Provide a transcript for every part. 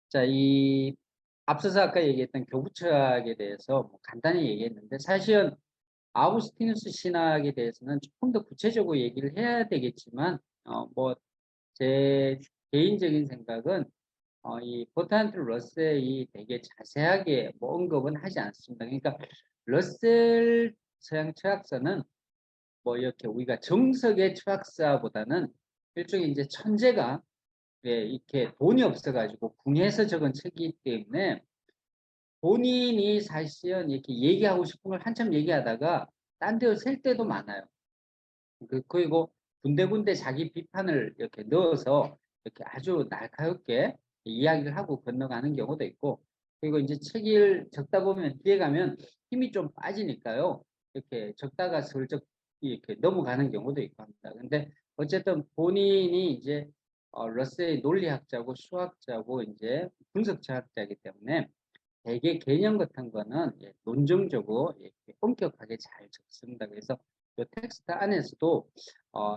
자, 앞서서 아까 얘기했던 교부철학에 대해서 뭐 간단히 얘기했는데, 사실은 아우구스티누스 신학에 대해서는 조금 더 구체적으로 얘기를 해야 되겠지만, 제 개인적인 생각은, 이 버트란트 러셀이 되게 자세하게 뭐 언급은 하지 않습니다. 그러니까, 러셀 서양 철학사는 뭐 이렇게 우리가 정석의 철학사보다는 일종의 이제 천재가, 예, 이렇게 돈이 없어가지고 궁해서 적은 책이기 때문에 본인이 사실은 이렇게 얘기하고 싶은 걸 한참 얘기하다가 딴 데로 셀 때도 많아요. 그리고 군데군데 자기 비판을 이렇게 넣어서 이렇게 아주 날카롭게 이야기를 하고 건너가는 경우도 있고, 그리고 이제 책을 적다 보면 뒤에 가면 힘이 좀 빠지니까요. 이렇게 적다가 슬쩍 이렇게 넘어가는 경우도 있고 합니다. 근데 어쨌든 본인이 이제 러셀의 논리학자고 수학자고 이제 분석철학자이기 때문에 대개 개념 같은 거는 논증적으로 이렇게 엄격하게 잘 적습니다. 그래서 이 텍스트 안에서도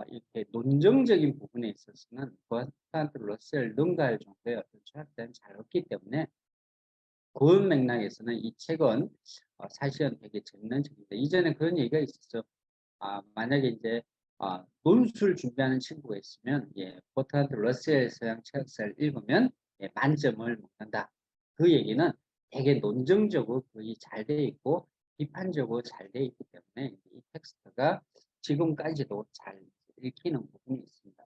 이렇게 논증적인 부분에 있어서는 버트란트 러셀을 능가할 정도의 어떤 철학자는 잘 없기 때문에 그런 맥락에서는 이 책은 사실은 되게 재밌는 책입니다. 이전에 그런 얘기가 있었죠. 만약에 이제 논술 준비하는 친구가 있으면 버트란트 러셀 서양 철학사를 읽으면 만점을 먹는다. 그 얘기는 되게 논증적으로 거의 잘 돼 있고 비판적으로 잘 돼 있기 때문에 이 텍스트가 지금까지도 잘 읽히는 부분이 있습니다.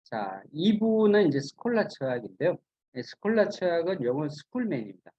자, 2부는 이제 스콜라 철학인데요. 스콜라 철학은 영어 스쿨맨입니다.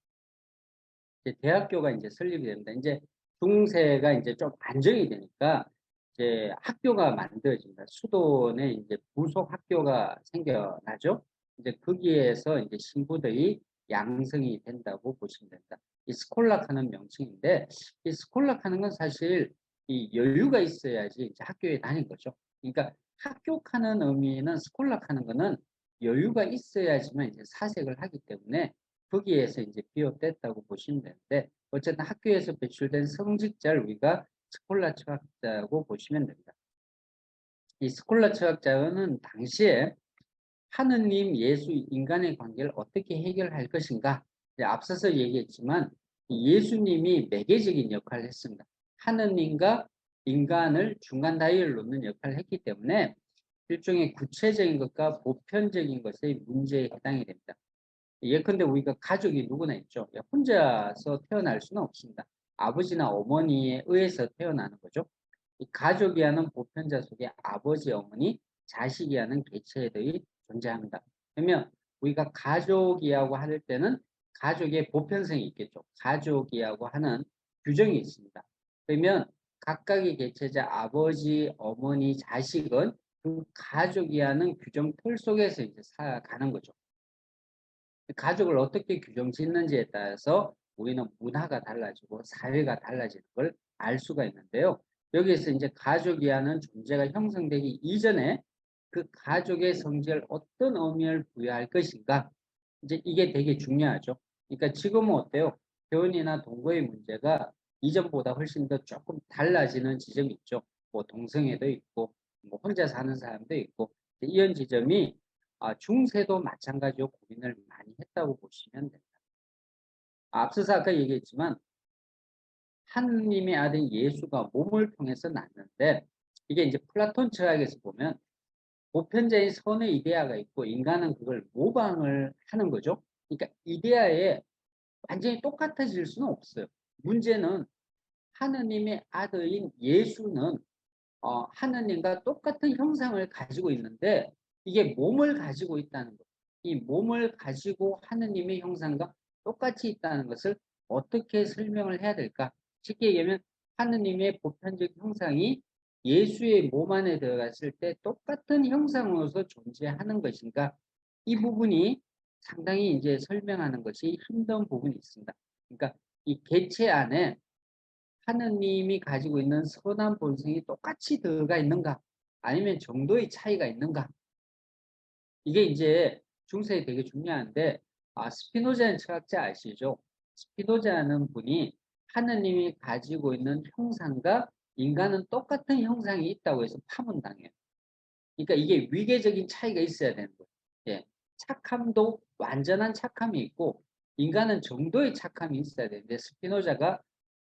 이제 대학교가 이제 설립이 됩니다. 이제 중세가 이제 좀 안정이 되니까 이제 학교가 만들어집니다. 수도에 이제 부속 학교가 생겨나죠. 이제 거기에서 이제 신부들이 양성이 된다고 보시면 됩니다. 이 스콜락하는 명칭인데, 이 스콜락하는 건 사실 이 여유가 있어야지 이제 학교에 다닌 거죠. 그러니까 학교하는 의미는 스콜락하는 거는 여유가 있어야지만 이제 사색을 하기 때문에 거기에서 이제 비롯됐다고 보시면 되는데, 어쨌든 학교에서 배출된 성직자를 우리가 스콜라 철학자라고 보시면 됩니다. 이 스콜라 철학자는 당시에 하느님, 예수, 인간의 관계를 어떻게 해결할 것인가, 앞서서 얘기했지만 예수님이 매개적인 역할을 했습니다. 하느님과 인간을 중간 다이를 놓는 역할을 했기 때문에 일종의 구체적인 것과 보편적인 것의 문제에 해당이 됩니다. 예컨대 우리가 가족이 누구나 있죠. 혼자서 태어날 수는 없습니다. 아버지나 어머니에 의해서 태어나는 거죠. 이 가족이라는 보편자 속에 아버지, 어머니, 자식이라는 개체들이 존재합니다. 그러면 우리가 가족이라고 할 때는 가족의 보편성이 있겠죠. 가족이라고 하는 규정이 있습니다. 그러면 각각의 개체자 아버지, 어머니, 자식은 그 가족이라는 규정 틀 속에서 이제 살아가는 거죠. 가족을 어떻게 규정 짓는지에 따라서 우리는 문화가 달라지고 사회가 달라지는 걸 알 수가 있는데요. 여기에서 이제 가족이라는 존재가 형성되기 이전에 그 가족의 성질을 어떤 의미를 부여할 것인가, 이제 이게 되게 중요하죠. 그러니까 지금은 어때요? 결혼이나 동거의 문제가 이전보다 훨씬 더 조금 달라지는 지점이 있죠. 뭐 동성애도 있고 뭐 혼자 사는 사람도 있고, 이런 지점이 중세도 마찬가지로 고민을 많이 했다고 보시면 됩니다. 앞서서 아까 얘기했지만 하느님의 아들 예수가 몸을 통해서 났는데, 이게 이제 플라톤 철학에서 보면 보편자인 선의 이데아가 있고 인간은 그걸 모방을 하는 거죠. 그러니까 이데아에 완전히 똑같아질 수는 없어요. 문제는 하느님의 아들인 예수는 하느님과 똑같은 형상을 가지고 있는데 이게 몸을 가지고 있다는 것. 이 몸을 가지고 하느님의 형상과 똑같이 있다는 것을 어떻게 설명을 해야 될까? 쉽게 얘기하면 하느님의 보편적 형상이 예수의 몸 안에 들어갔을 때 똑같은 형상으로서 존재하는 것인가? 이 부분이 상당히 이제 설명하는 것이 힘든 부분이 있습니다. 그러니까 이 개체 안에 하느님이 가지고 있는 선한 본성이 똑같이 들어가 있는가? 아니면 정도의 차이가 있는가? 이게 이제 중세에 되게 중요한데, 스피노자는 철학자 아시죠? 스피노자는 분이 하느님이 가지고 있는 형상과 인간은 똑같은 형상이 있다고 해서 파문당해요. 그러니까 이게 위계적인 차이가 있어야 되는 거예요. 예. 착함도 완전한 착함이 있고 인간은 정도의 착함이 있어야 되는데 스피노자가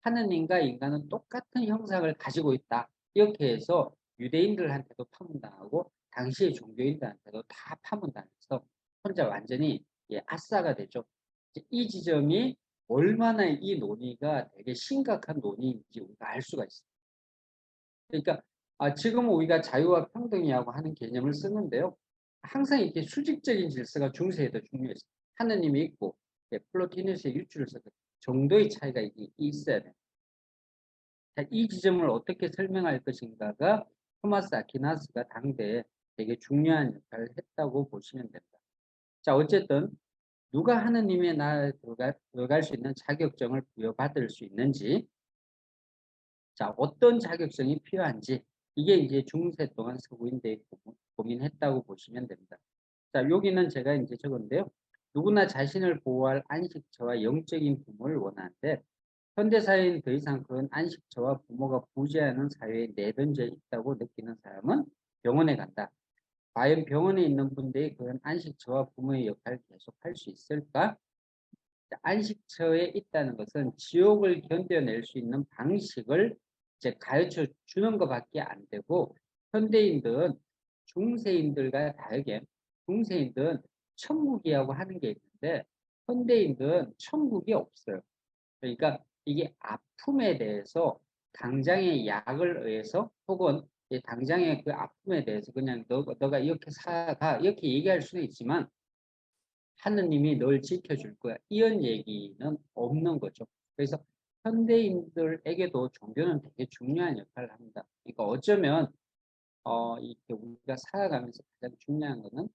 하느님과 인간은 똑같은 형상을 가지고 있다. 이렇게 해서 유대인들한테도 파문당하고 당시의 종교인들한테도 다 파문당해서 혼자 완전히 아싸가 되죠. 이 지점이 얼마나 이 논의가 되게 심각한 논의인지 우리가 알 수가 있습니다. 그러니까 지금 우리가 자유와 평등이라고 하는 개념을 쓰는데요. 항상 이렇게 수직적인 질서가 중세에 더 중요했어요. 하느님이 있고 플로티누스의 유추를 써서 정도의 차이가 있어야 돼요. 이 지점을 어떻게 설명할 것인가가 토마스 아퀴나스가 당대에 되게 중요한 역할을 했다고 보시면 됩니다. 자, 어쨌든 누가 하느님의 나라에 들어갈 수 있는 자격증을 부여받을 수 있는지, 자, 어떤 자격증이 필요한지, 이게 이제 중세 동안 서구인들이 고민했다고 보시면 됩니다. 자, 여기는 제가 이제 적은데요. 누구나 자신을 보호할 안식처와 영적인 부모를 원하는데, 현대사회는 더 이상 그런 안식처와 부모가 부재하는 사회에 내던져 있다고 느끼는 사람은 병원에 간다. 과연 병원에 있는 분들이 그런 안식처와 부모의 역할을 계속 할 수 있을까? 안식처에 있다는 것은 지옥을 견뎌낼 수 있는 방식을 이제 가르쳐 주는 것밖에 안 되고, 현대인들은 중세인들과 다르게 중세인들은 천국이라고 하는 게 있는데 현대인들은 천국이 없어요. 그러니까 이게 아픔에 대해서 당장의 약을 의해서 혹은 당장의 그 아픔에 대해서 그냥 너가 이렇게 살아가 이렇게 얘기할 수는 있지만 하느님이 널 지켜줄 거야. 이런 얘기는 없는 거죠. 그래서 현대인들에게도 종교는 되게 중요한 역할을 합니다. 그러니까 어쩌면 이렇게 우리가 살아가면서 가장 중요한 거는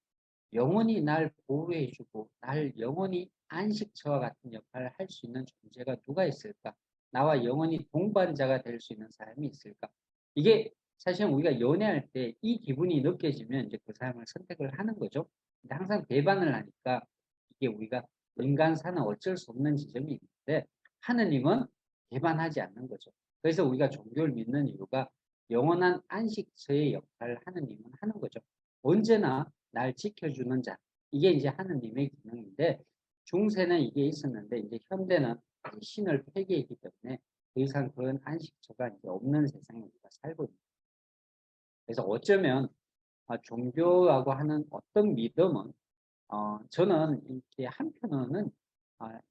영원히 날 보호해주고 날 영원히 안식처와 같은 역할을 할 수 있는 존재가 누가 있을까? 나와 영원히 동반자가 될 수 있는 사람이 있을까? 이게 사실 우리가 연애할 때 이 기분이 느껴지면 이제 그 사람을 선택을 하는 거죠. 근데 항상 배반을 하니까 이게 우리가 인간사는 어쩔 수 없는 지점이 있는데 하느님은 배반하지 않는 거죠. 그래서 우리가 종교를 믿는 이유가 영원한 안식처의 역할을 하느님은 하는 거죠. 언제나 날 지켜주는 자. 이게 이제 하느님의 기능인데 중세는 이게 있었는데 이제 현대는 신을 폐기했기 때문에 더 이상 그런 안식처가 이제 없는 세상에 우리가 살고 있는 거예요. 그래서 어쩌면 종교라고 하는 어떤 믿음은 저는 이렇게 한편으로는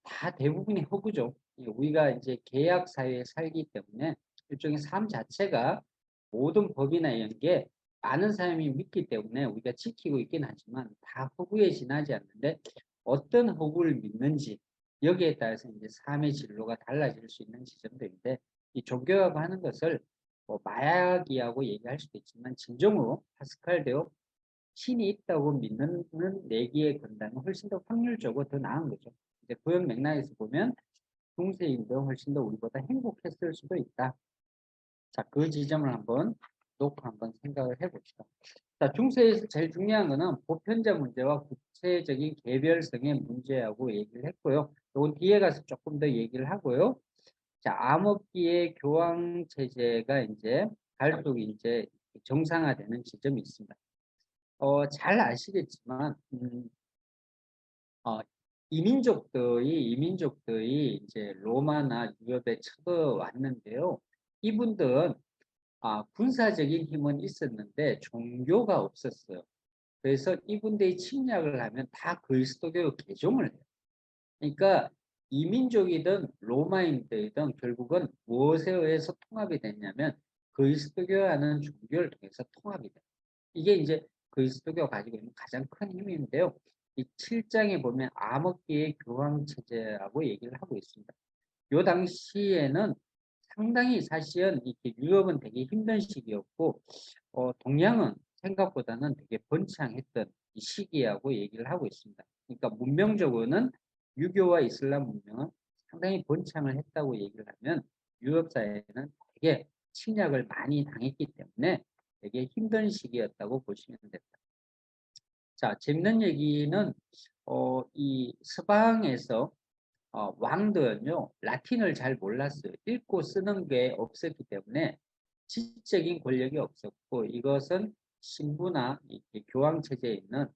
다 대부분이 허구죠. 우리가 이제 계약 사회에 살기 때문에 일종의 삶 자체가 모든 법이나 이런 게 많은 사람이 믿기 때문에 우리가 지키고 있긴 하지만 다 허구에 지나지 않는데 어떤 허구를 믿는지 여기에 따라서 이제 삶의 진로가 달라질 수 있는 지점들인데 이 종교라고 하는 것을 뭐 마약이라고 얘기할 수도 있지만 진정으로 파스칼대로 신이 있다고 믿는 내기에 건다면 훨씬 더 확률적으로 더 나은 거죠. 이제 그런 맥락에서 보면 중세인도 훨씬 더 우리보다 행복했을 수도 있다. 자, 그 지점을 한번 놓고 한번 생각을 해봅시다. 자, 중세에서 제일 중요한 거는 보편자 문제와 구체적인 개별성의 문제하고 얘기를 했고요. 이건 뒤에 가서 조금 더 얘기를 하고요. 자, 암흑기의 교황 체제가 이제 갈수록 이제 정상화되는 지점이 있습니다. 잘 아시겠지만, 어, 이민족들이 이제 로마나 유럽에 쳐들어왔는데요. 이분들은 군사적인 힘은 있었는데 종교가 없었어요. 그래서 이분들이 침략을 하면 다 그리스도교로 개종을 해요. 그러니까 이민족이든 로마인들이든 결국은 무엇에 의해서 통합이 됐냐면 그리스도교라는 종교를 통해서 통합이 돼요. 이게 이제 그리스도교가 가지고 있는 가장 큰 힘인데요. 이 7장에 보면 암흑기의 교황 체제라고 얘기를 하고 있습니다. 요 당시에는 상당히 사실은 이렇게 유럽은 되게 힘든 시기였고 동양은 생각보다는 되게 번창했던 이 시기라고 얘기를 하고 있습니다. 그러니까 문명적으로는 유교와 이슬람 문명은 상당히 번창을 했다고 얘기를 하면 유럽 사회는 되게 침략을 많이 당했기 때문에 되게 힘든 시기였다고 보시면 됩니다. 자, 재밌는 얘기는 이 서방에서 왕들은요 라틴을 잘 몰랐어요. 읽고 쓰는 게 없었기 때문에 지적인 권력이 없었고 이것은 신부나 이 교황 체제에 있는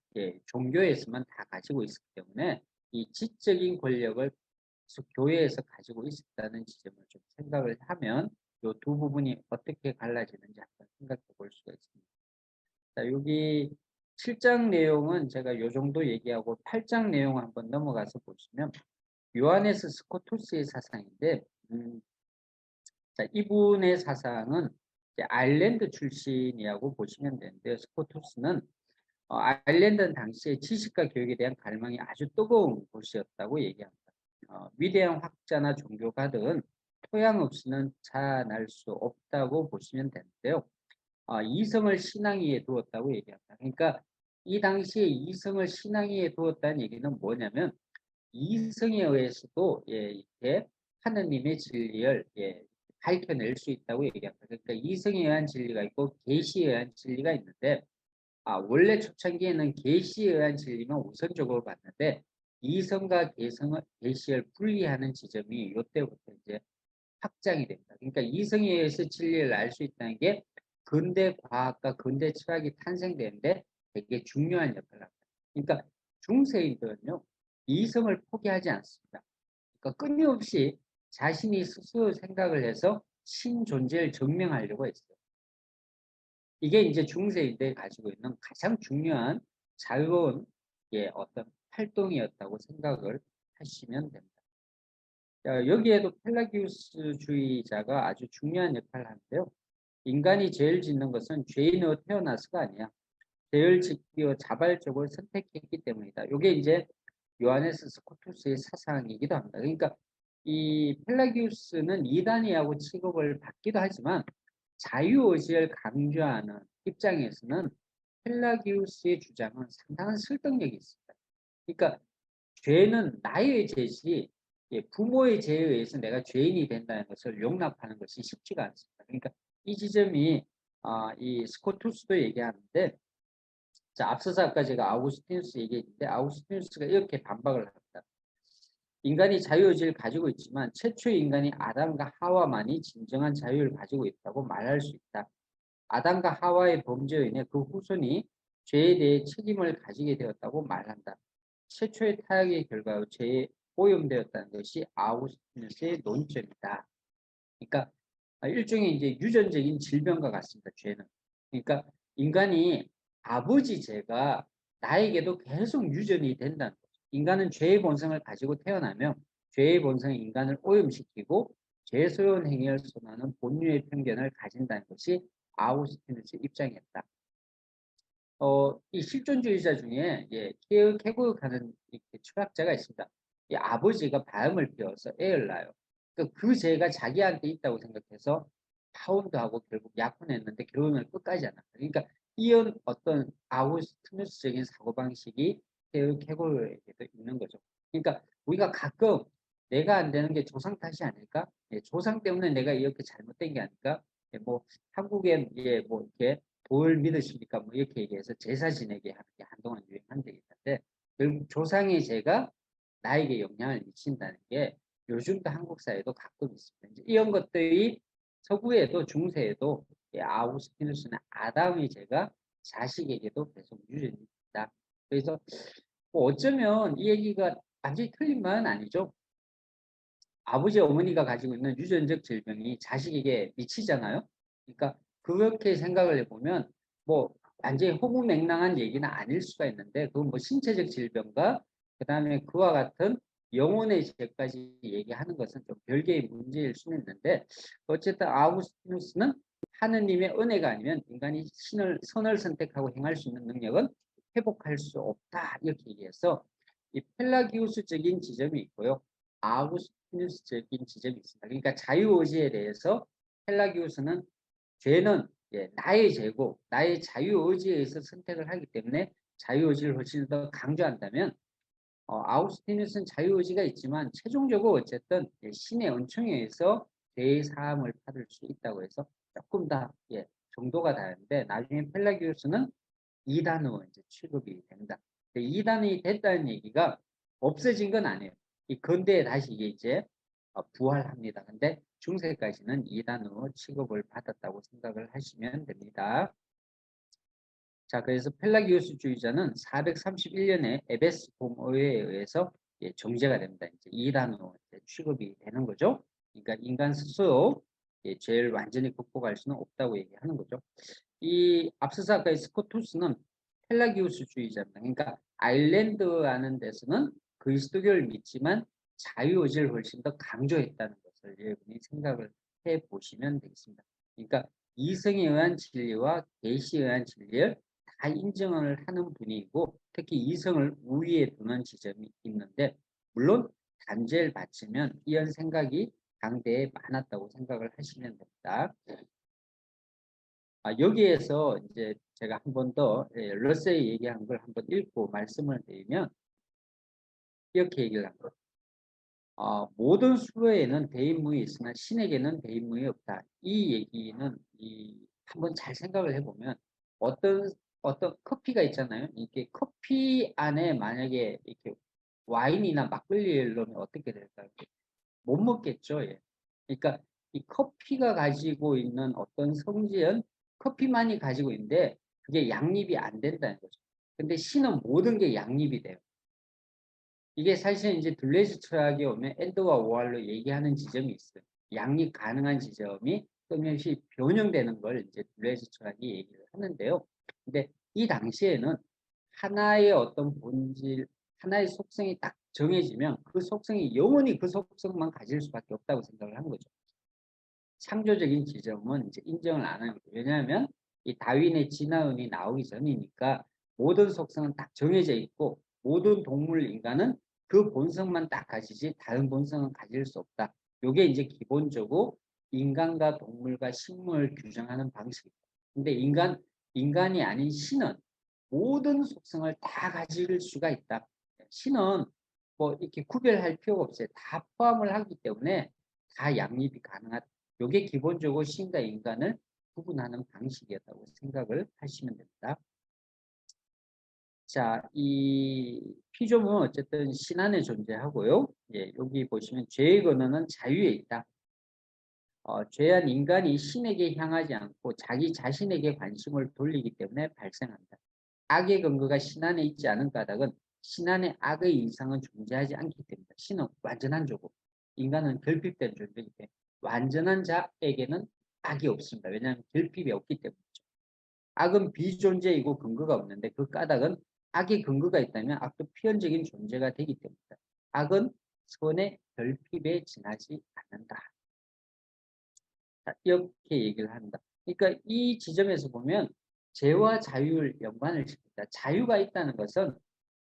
종교에서만 다 가지고 있었기 때문에 이 지적인 권력을 교회에서 가지고 있었다는 지점을 좀 생각을 하면 이 두 부분이 어떻게 갈라지는지 한번 생각해 볼 수가 있습니다. 자, 여기 7장 내용은 제가 요 정도 얘기하고 8장 내용 한번 넘어가서 보시면 요하네스 스코투스의 사상인데 자, 이분의 사상은 아일랜드 출신이라고 보시면 되는데요. 스코투스는 아일랜드는 당시에 지식과 교육에 대한 갈망이 아주 뜨거운 곳이었다고 얘기합니다. 위대한 학자나 종교가들은 토양 없이는 자랄 수 없다고 보시면 되는데요. 이성을 신앙 위에 두었다고 얘기합니다. 그러니까 이 당시에 이성을 신앙 위에 두었다는 얘기는 뭐냐면 이성에 의해서도 이렇게 하느님의 진리를 밝혀낼 수 있다고 얘기합니다. 그러니까 이성에 의한 진리가 있고 계시에 의한 진리가 있는데 원래 초창기에는 계시에 의한 진리만 우선적으로 봤는데 이성과 계시를 분리하는 지점이 이때부터 이제 확장이 됩니다. 그러니까 이성에 의해서 진리를 알 수 있다는 게 근대 과학과 근대 철학이 탄생되는데 되게 중요한 역할을 합니다. 그러니까 중세인들은요, 이성을 포기하지 않습니다. 그러니까 끊임없이 자신이 스스로 생각을 해서 신 존재를 증명하려고 했어요. 이게 이제 중세인들이 가지고 있는 가장 중요한 자유로운 어떤 활동이었다고 생각을 하시면 됩니다. 여기에도 펠라기우스주의자가 아주 중요한 역할을 하는데요. 인간이 죄를 짓는 것은 죄인으로 태어나서가 아니야. 죄를 짓기로 자발적으로 선택했기 때문이다. 이게 이제 요하네스 스코투스의 사상이기도 합니다. 그러니까 이 펠라기우스는 이단이라고 취급을 받기도 하지만 자유의지를 강조하는 입장에서는 펠라기우스의 주장은 상당한 설득력이 있습니다. 그러니까 죄는 나의 죄지 부모의 죄에 의해서 내가 죄인이 된다는 것을 용납하는 것이 쉽지가 않습니다. 그러니까 이 지점이 이 스코투스도 얘기하는데 자, 앞서서 아까 제가 아우구스티누스 얘기했는데 아우구스티누스가 이렇게 반박을 합니다. 인간이 자유의지를 가지고 있지만 최초의 인간이 아담과 하와만이 진정한 자유를 가지고 있다고 말할 수 있다. 아담과 하와의 범죄로 인해 그 후손이 죄에 대해 책임을 가지게 되었다고 말한다. 최초의 타락의 결과로 죄에 오염되었다는 것이 아우구스티누스의 논점이다. 그러니까 일종의 이제 유전적인 질병과 같습니다. 죄는. 그러니까 인간이 아버지 죄가 나에게도 계속 유전이 된다는 거죠. 인간은 죄의 본성을 가지고 태어나면 죄의 본성이 인간을 오염시키고 죄스러운 행위를 선호하는 본유의 편견을 가진다는 것이 아우구스티누스의 입장이었다. 이 실존주의자 중에 케구하는 철학자가 있습니다. 이 아버지가 바람을 피워서 애를 낳아요. 그 죄가 자기한테 있다고 생각해서 파혼도 하고 결국 약혼했는데 결혼을 끝까지 안 합니다. 그러니까 이런 어떤 아우구스티누스적인 사고방식이 케구에게도 있는 거죠. 그러니까 우리가 가끔 내가 안 되는 게 조상 탓이 아닐까? 조상 때문에 내가 이렇게 잘못된 게 아닐까? 뭐 한국엔 뭐 이렇게 돌 믿으시니까 뭐 이렇게 얘기해서 제사 지내게 하는 게 한동안 유행한 적이 있는데 결국 조상의 죄가 나에게 영향을 미친다는 게 요즘도 한국 사회도 가끔 있습니다. 이런 것들이 서구에도 중세에도 아우구스티누스는 아담의 죄가 자식에게도 계속 유전이 있다. 그래서 뭐 어쩌면 이 얘기가 완전히 틀린 말은 아니죠. 아버지 어머니가 가지고 있는 유전적 질병이 자식에게 미치잖아요. 그러니까 그렇게 생각을 해보면 뭐 완전히 허무맹랑한 얘기는 아닐 수가 있는데 그건 뭐 신체적 질병과 그다음에 그와 같은 영혼의 죄까지 얘기하는 것은 좀 별개의 문제일 수는 있는데 어쨌든 아우구스티누스는 하느님의 은혜가 아니면 인간이 선을 선택하고 행할 수 있는 능력은 회복할 수 없다 이렇게 얘기해서 이 펠라기우스적인 지점이 있고요. 아우구스티누스적인 지점이 있습니다. 그러니까 자유의지에 대해서 펠라기우스는 죄는 나의 죄고 나의 자유의지에 의해서 선택을 하기 때문에 자유의지를 훨씬 더 강조한다면 아우구스티누스는 자유의지가 있지만 최종적으로 어쨌든 신의 은총에 의해서 죄의 사함을 받을 수 있다고 해서 조금 더 정도가 다른데 나중에 펠라기우스는 이단으로 이제 취급이 된다. 이단이 됐다는 얘기가 없어진 건 아니에요. 이 근대에 다시 이게 이제 부활합니다. 근데 중세까지는 이단으로 취급을 받았다고 생각을 하시면 됩니다. 자, 그래서 펠라기우스주의자는 431년에 에베스 공의회에 의해서 정죄가 됩니다. 이제 이단으로 취급이 되는 거죠. 그러니까 인간 스스로 죄를 완전히 극복할 수는 없다고 얘기하는 거죠. 이 앞서서 아까 스코투스는 펠라기우스주의자입니다. 그러니까 아일랜드라는 데서는 그리스도교를 믿지만 자유의지를 훨씬 더 강조했다는 것을 여러분이 생각을 해 보시면 되겠습니다. 그러니까 이성에 의한 진리와 계시에 의한 진리를 다 인정을 하는 분이고 특히 이성을 우위에 두는 지점이 있는데 물론 단죄를 받치면 이런 생각이 당대에 많았다고 생각을 하시면 됩니다. 여기에서 이제 제가 한 번 더 러셀이 얘기한 걸 한번 읽고 말씀을 드리면 이렇게 얘기를 한 거예요. 모든 수로에는 대인무이 있으나 신에게는 대인무이 없다. 이 얘기는 한번 잘 생각을 해보면 어떤 커피가 있잖아요. 이게 커피 안에 만약에 이렇게 와인이나 막걸리를 넣으면 어떻게 될까요? 못 먹겠죠. 예. 그러니까 이 커피가 가지고 있는 어떤 성질은 커피만이 가지고 있는데 그게 양립이 안 된다는 거죠. 근데 신은 모든 게 양립이 돼요. 이게 사실 이제 둘레이스 철학에 오면 엔드와 오알로 얘기하는 지점이 있어요. 양립 가능한 지점이 끊임없이 변형되는 걸 이제 둘레이스 철학이 얘기를 하는데요. 근데 이 당시에는 하나의 어떤 본질, 하나의 속성이 딱 정해지면 그 속성이 영원히 그 속성만 가질 수밖에 없다고 생각을 한 거죠. 창조적인 지점은 이제 인정을 안 하는 거예요. 왜냐하면 이 다윈의 진화론이 나오기 전이니까 모든 속성은 딱 정해져 있고 모든 동물, 인간은 그 본성만 딱 가지지 다른 본성은 가질 수 없다. 이게 이제 기본적으로 인간과 동물과 식물을 규정하는 방식입니다. 근데 인간이 아닌 신은 모든 속성을 다 가질 수가 있다. 신은 뭐 이렇게 구별할 필요가 없어요. 다 포함을 하기 때문에 다 양립이 가능하다. 이게 기본적으로 신과 인간을 구분하는 방식이었다고 생각을 하시면 됩니다. 자, 이 피조물은 어쨌든 신 안에 존재하고요. 여기 보시면 죄의 근원은 자유에 있다. 죄한 인간이 신에게 향하지 않고 자기 자신에게 관심을 돌리기 때문에 발생한다. 악의 근거가 신 안에 있지 않은 까닭은 신 안에 악의 이상은 존재하지 않기 때문이다. 신은 완전한 조고 인간은 결핍된 존재이기 때문에 완전한 자에게는 악이 없습니다. 왜냐하면 결핍이 없기 때문이죠. 악은 비존재이고 근거가 없는데 그 까닭은 악의 근거가 있다면 악도 필연적인 존재가 되기 때문이다. 악은 선의 결핍에 지나지 않는다. 이렇게 얘기를 한다. 그러니까 이 지점에서 보면 죄와 자유를 연관을 시킵니다. 자유가 있다는 것은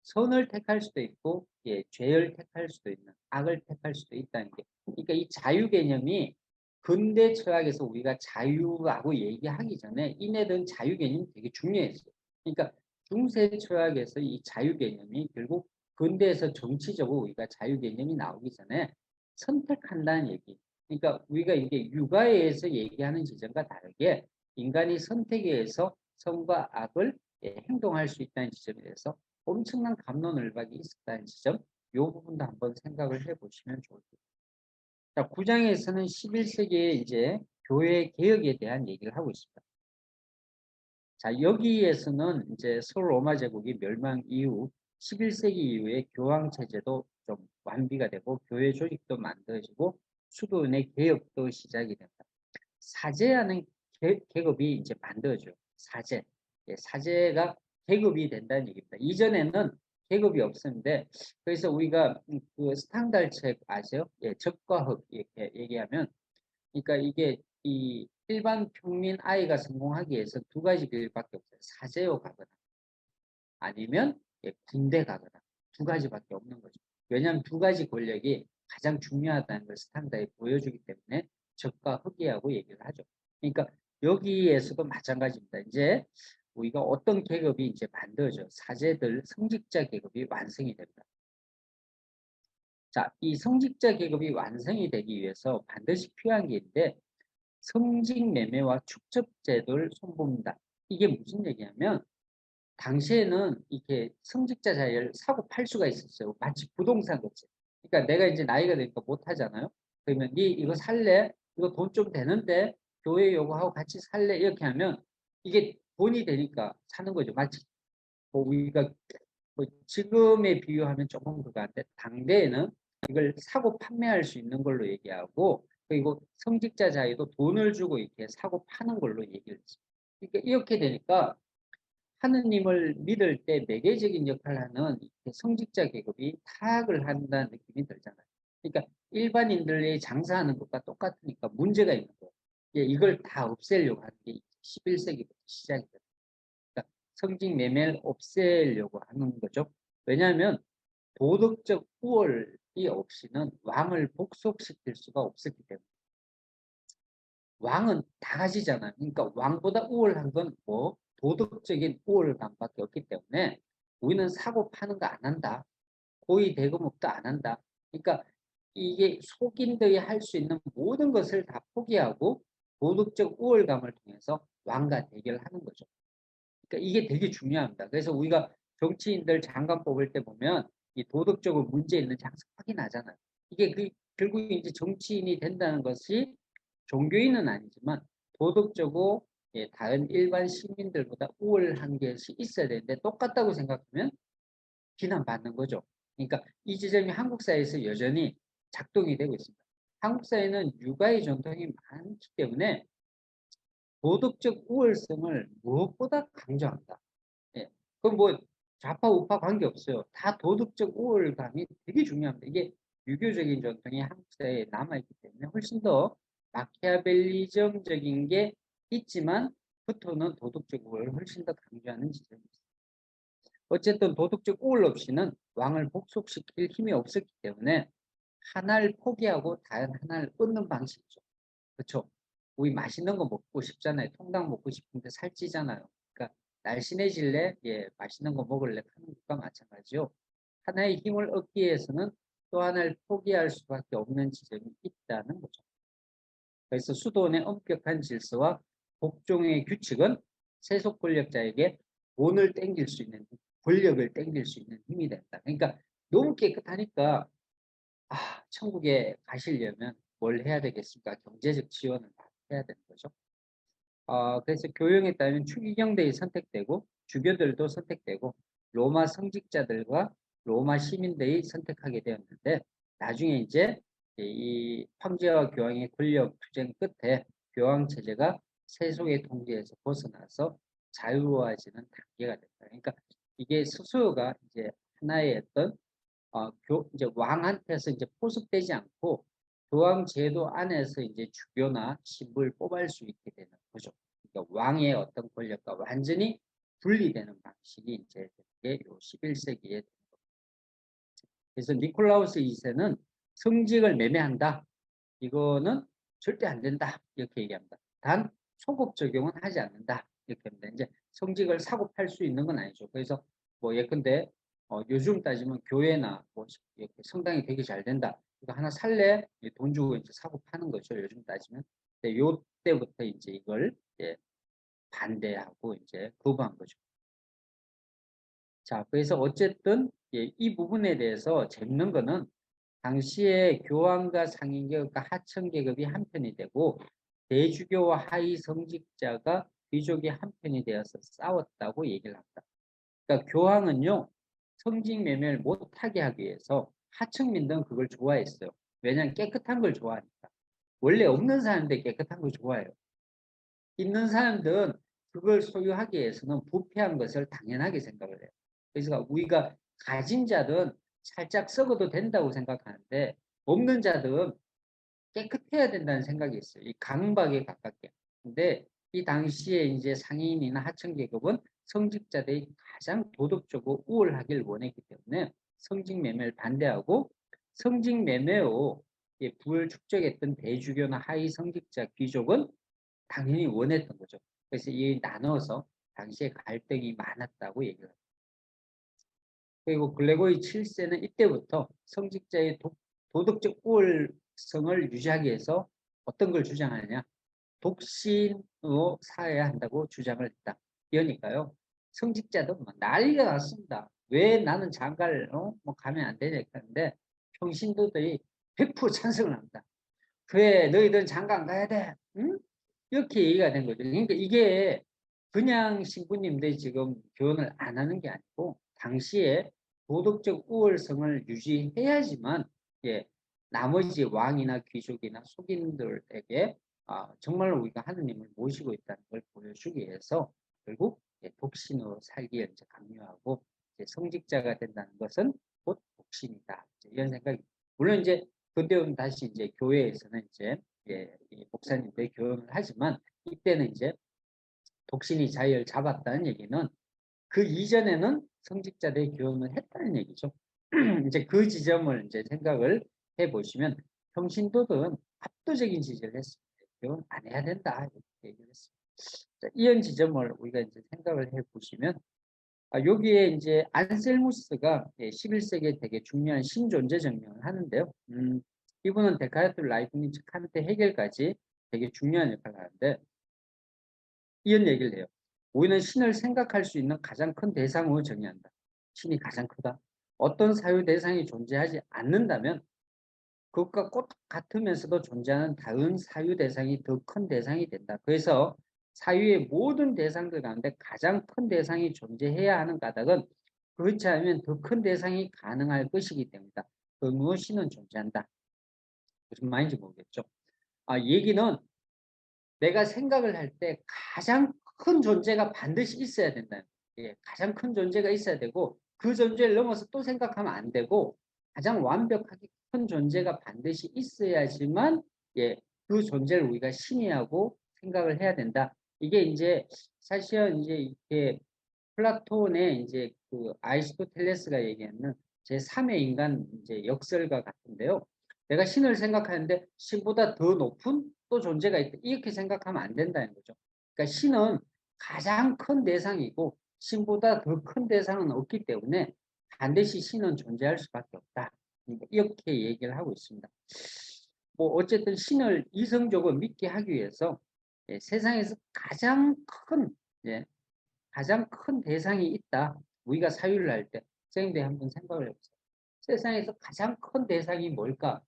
선을 택할 수도 있고 죄를 택할 수도 있는 악을 택할 수도 있다는 게 그러니까 이 자유 개념이 근대 철학에서 우리가 자유라고 얘기하기 전에 이네들은 자유 개념이 되게 중요했어요. 그러니까 중세 철학에서 이 자유 개념이 결국 근대에서 정치적으로 우리가 자유 개념이 나오기 전에 선택한다는 얘기. 그러니까 우리가 이게 육아에 의해서 얘기하는 지점과 다르게 인간이 선택에 의해서 선과 악을 행동할 수 있다는 지점에 대해서 엄청난 갑론을박이 있었다는 지점, 이 부분도 한번 생각을 해보시면 좋을 것 같아요. 자, 9장에서는 11세기의 이제 교회 개혁에 대한 얘기를 하고 있습니다. 자, 여기에서는 이제 서로로마 제국이 멸망 이후 11세기 이후에 교황 체제도 좀 완비가 되고 교회 조직도 만들어지고 수도원의 개혁도 시작이 됩니다. 사제하는 계급이 이제 만들어져요. 사제. 사제가 계급이 된다는 얘기입니다. 이전에는 계급이 없었는데 그래서 우리가 그 스탕달 책 아세요? 적과 흑 이렇게 얘기하면 그러니까 이게 이 일반 평민 아이가 성공하기 위해서 두 가지 길밖에 없어요. 사제로 가거나 아니면 군대 가거나 두 가지밖에 없는 거죠. 왜냐하면 두 가지 권력이 가장 중요하다는 걸 스탕다에 보여주기 때문에 적과 흑이하고 얘기를 하죠. 그러니까 여기에서도 마찬가지입니다. 이제 우리가 어떤 계급이 이제 만들어져 사제들 성직자 계급이 완성이 됩니다. 자, 이 성직자 계급이 완성이 되기 위해서 반드시 필요한 게 있는데 성직 매매와 축적 제도를 손봅니다. 이게 무슨 얘기냐면 당시에는 이렇게 성직자 자리를 사고 팔 수가 있었어요. 마치 부동산 같이. 그러니까 내가 이제 나이가 되니까 못 하잖아요. 그러면 네 이거 살래? 이거 돈 좀 되는데 교회 요구하고 같이 살래? 이렇게 하면 이게 돈이 되니까 사는 거죠. 마치 뭐 우리가 뭐 지금에 비유하면 조금 그거 한데 당대에는 이걸 사고 판매할 수 있는 걸로 얘기하고 그리고 성직자 자유도 돈을 주고 이렇게 사고 파는 걸로 얘기를 했습니다. 그러니까 이렇게 되니까 하느님을 믿을 때 매개적인 역할을 하는 성직자 계급이 타락을 한다는 느낌이 들잖아요. 그러니까 일반인들이 장사하는 것과 똑같으니까 문제가 있는 거예요. 이걸 다 없애려고 하는 게 11세기부터 시작이 돼요. 그러니까 성직 매매를 없애려고 하는 거죠. 왜냐하면 도덕적 우월이 없이는 왕을 복속시킬 수가 없었기 때문에. 왕은 다 가지잖아요. 그러니까 왕보다 우월한 건 뭐 도덕적인 우월감밖에 없기 때문에 우리는 사고 파는 거 안 한다. 고의 대금업도 안 한다. 그러니까 이게 속인들이 할 수 있는 모든 것을 다 포기하고 도덕적 우월감을 통해서 왕과 대결하는 거죠. 그러니까 이게 되게 중요합니다. 그래서 우리가 정치인들 장관 뽑을 때 보면 이 도덕적으로 문제 있는지 항상 확인하잖아요. 이게 결국 이제 정치인이 된다는 것이 종교인은 아니지만 도덕적으로 다른 일반 시민들보다 우월한 것이 있어야 되는데 똑같다고 생각하면 비난받는 거죠. 그러니까 이 지점이 한국 사회에서 여전히 작동이 되고 있습니다. 한국 사회는 육아의 전통이 많기 때문에 도덕적 우월성을 무엇보다 강조한다. 예. 그럼 뭐 좌파 우파 관계없어요. 다 도덕적 우월감이 되게 중요합니다. 이게 유교적인 전통이 한국 사회에 남아있기 때문에 훨씬 더 마키아벨리즘적인 게 있지만 부터는 도덕적 우월을 훨씬 더 강조하는 지점이 있습니다. 어쨌든 도덕적 우월 없이는 왕을 복속시킬 힘이 없었기 때문에 하나를 포기하고 다른 하나를 얻는 방식이죠. 그렇죠? 우리 맛있는 거 먹고 싶잖아요. 통닭 먹고 싶은데 살찌잖아요. 그러니까 날씬해질래? 예, 맛있는 거 먹을래? 하는 것과 마찬가지요. 하나의 힘을 얻기 위해서는 또 하나를 포기할 수밖에 없는 지점이 있다는 거죠. 그래서 수도원의 엄격한 질서와 복종의 규칙은 세속 권력자에게 돈을 땡길 수 있는 권력을 땡길 수 있는 힘이 된다. 그러니까 너무 깨끗하니까 천국에 가시려면 뭘 해야 되겠습니까? 경제적 지원을 해야 되는 거죠. 그래서 교형에 따르면 추기경대이 선택되고 주교들도 선택되고 로마 성직자들과 로마 시민들이 선택하게 되었는데 나중에 이제 이 황제와 교황의 권력 투쟁 끝에 교황 체제가 세속의 통제에서 벗어나서 자유로워지는 단계가 됐다. 그러니까 이게 스스로가 이제 하나의 어떤 이제 왕한테서 이제 포섭되지 않고 교황 제도 안에서 이제 주교나 신부를 뽑을 수 있게 되는 거죠. 그러니까 왕의 어떤 권력과 완전히 분리되는 방식이 이제 요 11세기에 된 겁니다. 그래서 니콜라우스 2세는 성직을 매매한다. 이거는 절대 안 된다. 이렇게 얘기합니다. 단 소급 적용은 하지 않는다. 이렇게 합니다. 이제 성직을 사고 팔 수 있는 건 아니죠. 그래서 뭐 예컨대 요즘 따지면 교회나 뭐 이렇게 성당이 되게 잘 된다. 이거 하나 살래? 돈 주고 이제 사고 파는 거죠. 요즘 따지면. 근데 요 때부터 이제 이걸 반대하고 이제 거부한 거죠. 자, 그래서 어쨌든 이 부분에 대해서 재밌는 거는 당시에 교황과 상인계급과 하청계급이 한편이 되고 대주교와 하위 성직자가 귀족이 한편이 되어서 싸웠다고 얘기를 합니다. 그러니까 교황은요 성직 매매를 못하게 하기 위해서 하층민들은 그걸 좋아했어요. 왜냐하면 깨끗한 걸 좋아하니까. 원래 없는 사람인데 깨끗한 걸 좋아해요. 있는 사람들은 그걸 소유하기 위해서는 부패한 것을 당연하게 생각을 해요. 그래서 우리가 가진 자들은 살짝 썩어도 된다고 생각하는데 없는 자들은 깨끗해야 된다는 생각이 있어요. 이 강박에 가깝게. 근데 이 당시에 이제 상인이나 하층 계급은 성직자들이 가장 도덕적으로 우월하길 원했기 때문에 성직 매매를 반대하고 성직 매매로 부를 축적했던 대주교나 하위 성직자 귀족은 당연히 원했던 거죠. 그래서 이 나눠서 당시에 갈등이 많았다고 얘기를 합니다. 그리고 글레고리 7세는 이때부터 성직자의 도덕적 우월성을 유지하기 위해서 어떤 걸 주장하느냐? 독신으로 살아야 한다고 주장을 했다. 이러니까요. 성직자도 뭐 난리가 났습니다. 왜 나는 장가를 뭐 가면 안 되냐 했는데 평신도들이 100% 찬성을 합니다. 그래 너희들은 장가 안 가야 돼. 응? 이렇게 얘기가 된 거죠. 그러니까 이게 그냥 신부님들이 지금 교훈을 안 하는 게 아니고 당시에 도덕적 우월성을 유지해야지만 예, 나머지 왕이나 귀족이나 속인들에게 정말 우리가 하느님을 모시고 있다는 걸 보여주기 위해서 결국 독신으로 살기에 이제 강요하고 이제 성직자가 된다는 것은 곧 독신이다. 이런 생각이 물론 이제 근대는 다시 이제 교회에서는 이제 이 목사님들 교훈을 하지만 이때는 이제 독신이 자리를 잡았다는 얘기는 그 이전에는 성직자들이 교훈을 했다는 얘기죠. 이제 그 지점을 이제 생각을 해 보시면 평신도들은 압도적인 지지를 했습니다. 교훈 안 해야 된다 이렇게 얘기를 했습니다. 자, 이런 지점을 우리가 이제 생각을 해 보시면 여기에 이제 안셀무스가 11세기에 되게 중요한 신존재 증명을 하는데요. 이분은 데카르트, 라이브니츠, 칸트, 헤겔까지 되게 중요한 역할을 하는데 이런 얘기를 해요. 우리는 신을 생각할 수 있는 가장 큰 대상으로 정의한다. 신이 가장 크다. 어떤 사유 대상이 존재하지 않는다면 그것과 똑같으면서도 존재하는 다른 사유 대상이 더 큰 대상이 된다. 그래서 사유의 모든 대상들 가운데 가장 큰 대상이 존재해야 하는 까닭은 그렇지 않으면 더 큰 대상이 가능할 것이기 때문이다. 그 무엇이는 존재한다. 무슨 말인지 모르겠죠. 얘기는 내가 생각을 할 때 가장 큰 존재가 반드시 있어야 된다. 가장 큰 존재가 있어야 되고 그 존재를 넘어서 또 생각하면 안 되고 가장 완벽하게 큰 존재가 반드시 있어야지만 그 존재를 우리가 신이하고 생각을 해야 된다. 이게 이제 사실은 이제 이렇게 플라톤의 이제 그 아리스토텔레스가 얘기하는 제3의 인간 이제 역설과 같은데요. 내가 신을 생각하는데 신보다 더 높은 또 존재가 있다. 이렇게 생각하면 안 된다는 거죠. 그러니까 신은 가장 큰 대상이고 신보다 더 큰 대상은 없기 때문에 반드시 신은 존재할 수밖에 없다. 이렇게 얘기를 하고 있습니다. 뭐 어쨌든 신을 이성적으로 믿게 하기 위해서 세상에서 가장 큰 대상이 있다. 우리가 사유를 할 때 선생님들이 한번 생각을 해보세요. 세상에서 가장 큰 대상이 뭘까?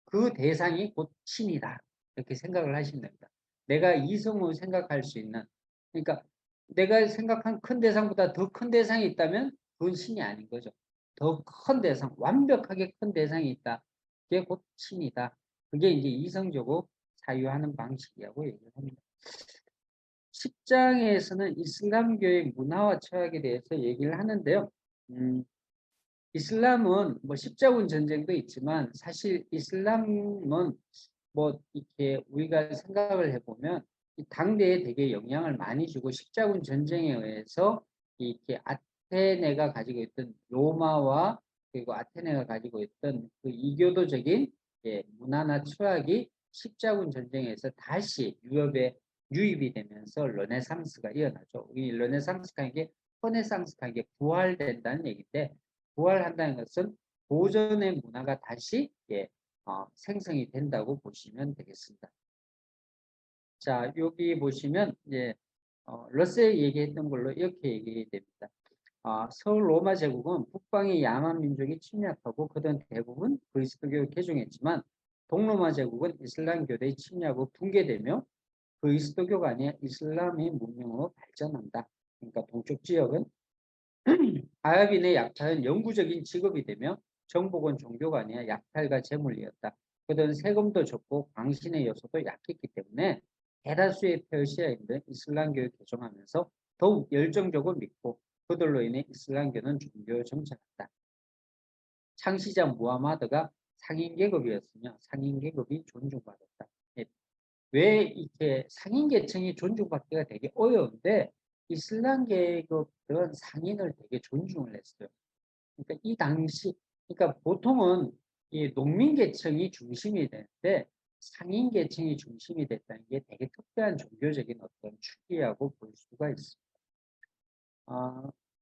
그 대상이 곧 신이다. 이렇게 생각을 하시면 됩니다. 내가 이성으로 생각할 수 있는 그러니까 내가 생각한 큰 대상보다 더 큰 대상이 있다면 그건 신이 아닌 거죠. 더 큰 대상, 완벽하게 큰 대상이 있다. 그게 곧 신이다. 그게 이제 이성적으로 사유하는 방식이라고 얘기를 합니다. 10장에서는 이슬람교의 문화와 철학에 대해서 얘기를 하는데요. 이슬람은 뭐 십자군 전쟁도 있지만 사실 이슬람은 뭐 이렇게 우리가 생각을 해보면 이 당대에 되게 영향을 많이 주고 십자군 전쟁에 의해서 이렇게 아테네가 가지고 있던 로마와 그리고 아테네가 가지고 있던 그 이교도적인 문화나 철학이 십자군 전쟁에서 다시 유럽에 유입이 되면서 르네상스가 일어나죠. 이 르네상스가 이게 허네상스가 이게 부활된다는 얘기인데 부활한다는 것은 고전의 문화가 다시 생성이 된다고 보시면 되겠습니다. 자, 여기 보시면 러셀이 얘기했던 걸로 이렇게 얘기됩니다. 서울 로마 제국은 북방의 야만 민족이 침략하고 그들은 대부분 그리스도교를 개종했지만 동로마 제국은 이슬람 교대의 침략으로 붕괴되며 그리스도교가 아니라 이슬람의 문명으로 발전한다. 그러니까 동쪽 지역은 아랍인의 약탈은 영구적인 직업이 되며 정복은 종교가 아니라 약탈과 재물이었다. 그들은 세금도 적고 광신의 요소도 약했기 때문에 대다수의 페르시아인들은 이슬람교를 개종하면서 더욱 열정적으로 믿고 그들로 인해 이슬람교는 종교로 정착했다. 창시자 무하마드가 상인계급이었으며 상인계급이 존중받았다. 왜 이렇게 상인계층이 존중받기가 되게 어려운데 이슬람 계급들은 상인을 되게 존중을 했어요. 그러니까 이 당시, 그러니까 보통은 이 농민계층이 중심이 되는데 상인계층이 중심이 됐다는 게 되게 특별한 종교적인 어떤 추기라고 볼 수가 있습니다.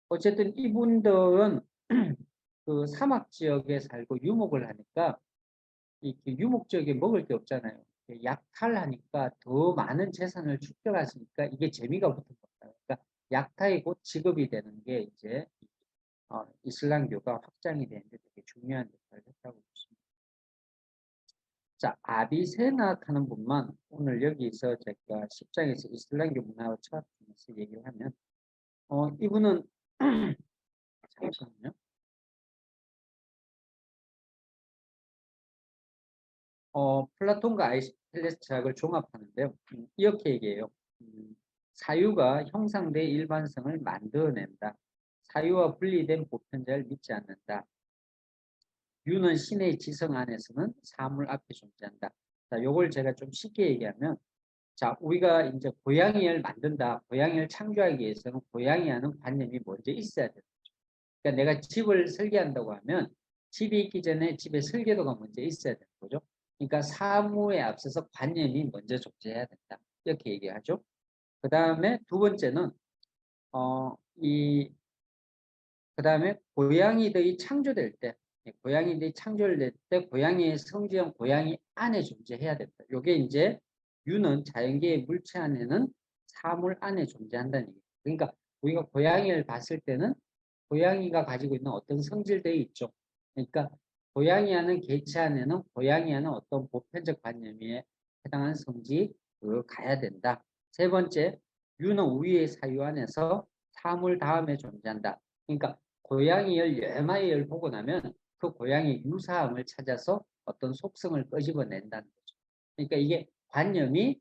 어쨌든 이분들은 그 사막 지역에 살고 유목을 하니까 이렇게 유목 지역에 먹을 게 없잖아요. 약탈하니까 더 많은 재산을 축적하시니까 이게 재미가 붙은 겁니다. 그러니까 약탈이 곧 직업이 되는 게 이제 이슬람교가 확장이 되는데 되게 중요한 역할을 했다고 보십니다. 자, 아비세낙 하는 분만 오늘 여기서 제가 10장에서 이슬람교 문화와 철학에서 얘기를 하면, 이분은, 잠시만요. 플라톤과 아리스토텔레스 철학을 종합하는데요. 이렇게 얘기해요. 사유가 형상된 일반성을 만들어낸다. 사유와 분리된 보편자를 믿지 않는다. 유는 신의 지성 안에서는 사물 앞에 존재한다. 자, 요걸 제가 좀 쉽게 얘기하면, 자, 우리가 이제 고양이를 만든다. 고양이를 창조하기 위해서는 고양이라는 관념이 먼저 있어야 돼요. 그러니까 내가 집을 설계한다고 하면 집이 있기 전에 집의 설계도가 먼저 있어야 되는 거죠. 그러니까 사무에 앞서서 관념이 먼저 존재해야 된다. 이렇게 얘기하죠. 그 다음에 두 번째는, 어, 이, 그 다음에 고양이들이 창조될 때, 고양이들이 창조될 때 고양이의 성질은 고양이 안에 존재해야 된다. 요게 이제 유는 자연계의 물체 안에는 사물 안에 존재한다는 얘기예요. 그러니까 우리가 고양이를 봤을 때는 고양이가 가지고 있는 어떤 성질들이 있죠. 그러니까 고양이 하는 개체 안에는 고양이 하는 어떤 보편적 관념에 해당하는 성질을 가야 된다. 세 번째, 유는 우리의 사유 안에서 사물 다음에 존재한다. 그러니까 고양이를 열마리를 보고 나면 그 고양이 유사함을 찾아서 어떤 속성을 끄집어낸다는 거죠. 그러니까 이게 관념이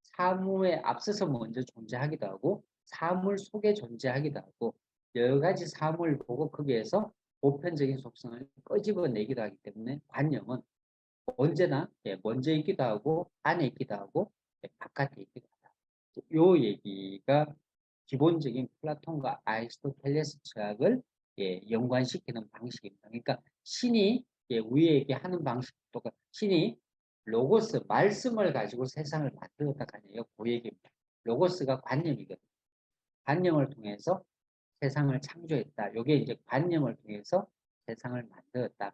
사물에 앞서서 먼저 존재하기도 하고 사물 속에 존재하기도 하고 여러 가지 사물을 보고 거기에서 보편적인 속성을 끄집어내기도 하기 때문에 관념은 언제나 먼저 있기도 하고 안에 있기도 하고 바깥에 있기도 하다. 요 얘기가 기본적인 플라톤과 아리스토텔레스 철학을 연관시키는 방식입니다. 그러니까 신이 우리에게 하는 방식도 신이 로고스 말씀을 가지고 세상을 만들었다가 아니에요. 그 얘기입니다. 로고스가 관념이거든요. 관념을 통해서 세상을 창조했다. 이게 이제 관념을 통해서 세상을 만들었다.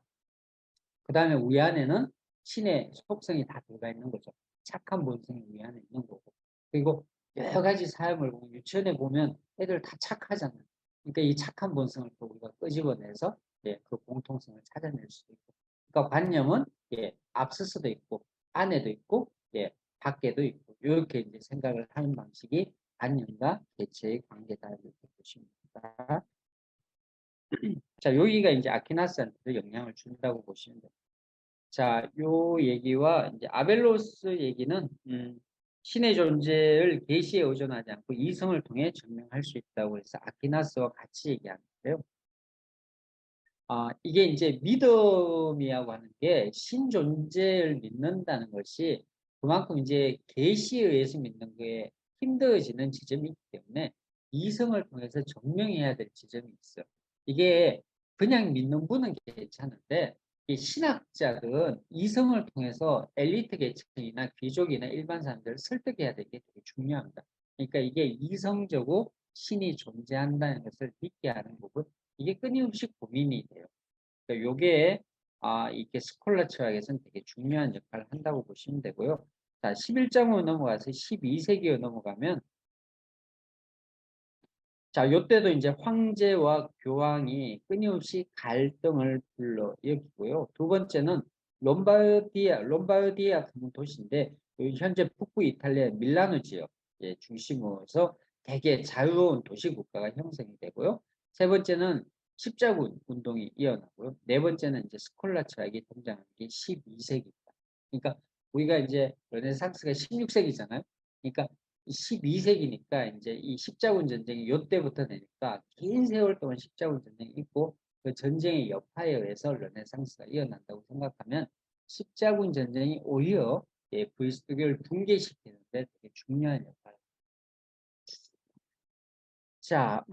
그 다음에 우리 안에는 신의 속성이 다 들어가 있는 거죠. 착한 본성이 우리 안에 있는 거고. 그리고 여러 가지 사람을 보면 유치원에 보면 애들 다 착하잖아요. 그러니까 이 착한 본성을 또 우리가 끄집어내서 그 공통성을 찾아낼 수도 있고. 그러니까 관념은 앞서서도 있고 안에도 있고 밖에도 있고 이렇게 이제 생각을 하는 방식이 관념과 개체의 관계다 이렇게 보시면 됩니다. 자, 여기가 이제 아퀴나스한테 영향을 준다고 보시면 됩니다. 자, 요 얘기와 이제 아벨로스 얘기는 신의 존재를 계시에 의존하지 않고 이성을 통해 증명할 수 있다고 해서 아퀴나스와 같이 얘기하는데요. 이게 이제 믿음이라고 하는 게 신 존재를 믿는다는 것이 그만큼 이제 계시에 의해서 믿는 게 힘들어지는 지점이 있기 때문에 이성을 통해서 증명해야 될 지점이 있어요. 이게 그냥 믿는 분은 괜찮은데 이 신학자들은 이성을 통해서 엘리트 계층이나 귀족이나 일반 사람들을 설득해야 되는 게 되게 중요합니다. 그러니까 이게 이성적으로 신이 존재한다는 것을 믿게 하는 부분, 이게 끊임없이 고민이 돼요. 그러니까 요게 이게 스콜라 철학에서는 되게 중요한 역할을 한다고 보시면 되고요. 자, 11장으로 넘어가서 12세기로 넘어가면 자, 요때도 이제 황제와 교황이 끊임없이 갈등을 불러일으키고요. 두 번째는 롬바르디아 같은 도시인데 현재 북부 이탈리아 밀라노 지역 중심으로서 되게 자유로운 도시 국가가 형성이 되고요. 세 번째는 십자군 운동이 이어나고요. 네 번째는 이제 스콜라 철학이 등장하는 게 12세기입니다. 그러니까 우리가 이제 르네상스가 16세기잖아요. 그러니까 12세기니까 이제 이 십자군 전쟁이 요때부터 되니까 긴 세월 동안 십자군 전쟁이 있고 그 전쟁의 여파에 의해서 르네상스가 이어난다고 생각하면 십자군 전쟁이 오히려 그리스도교를 붕괴시키는데 되게 중요한 역할을 합니다. 자,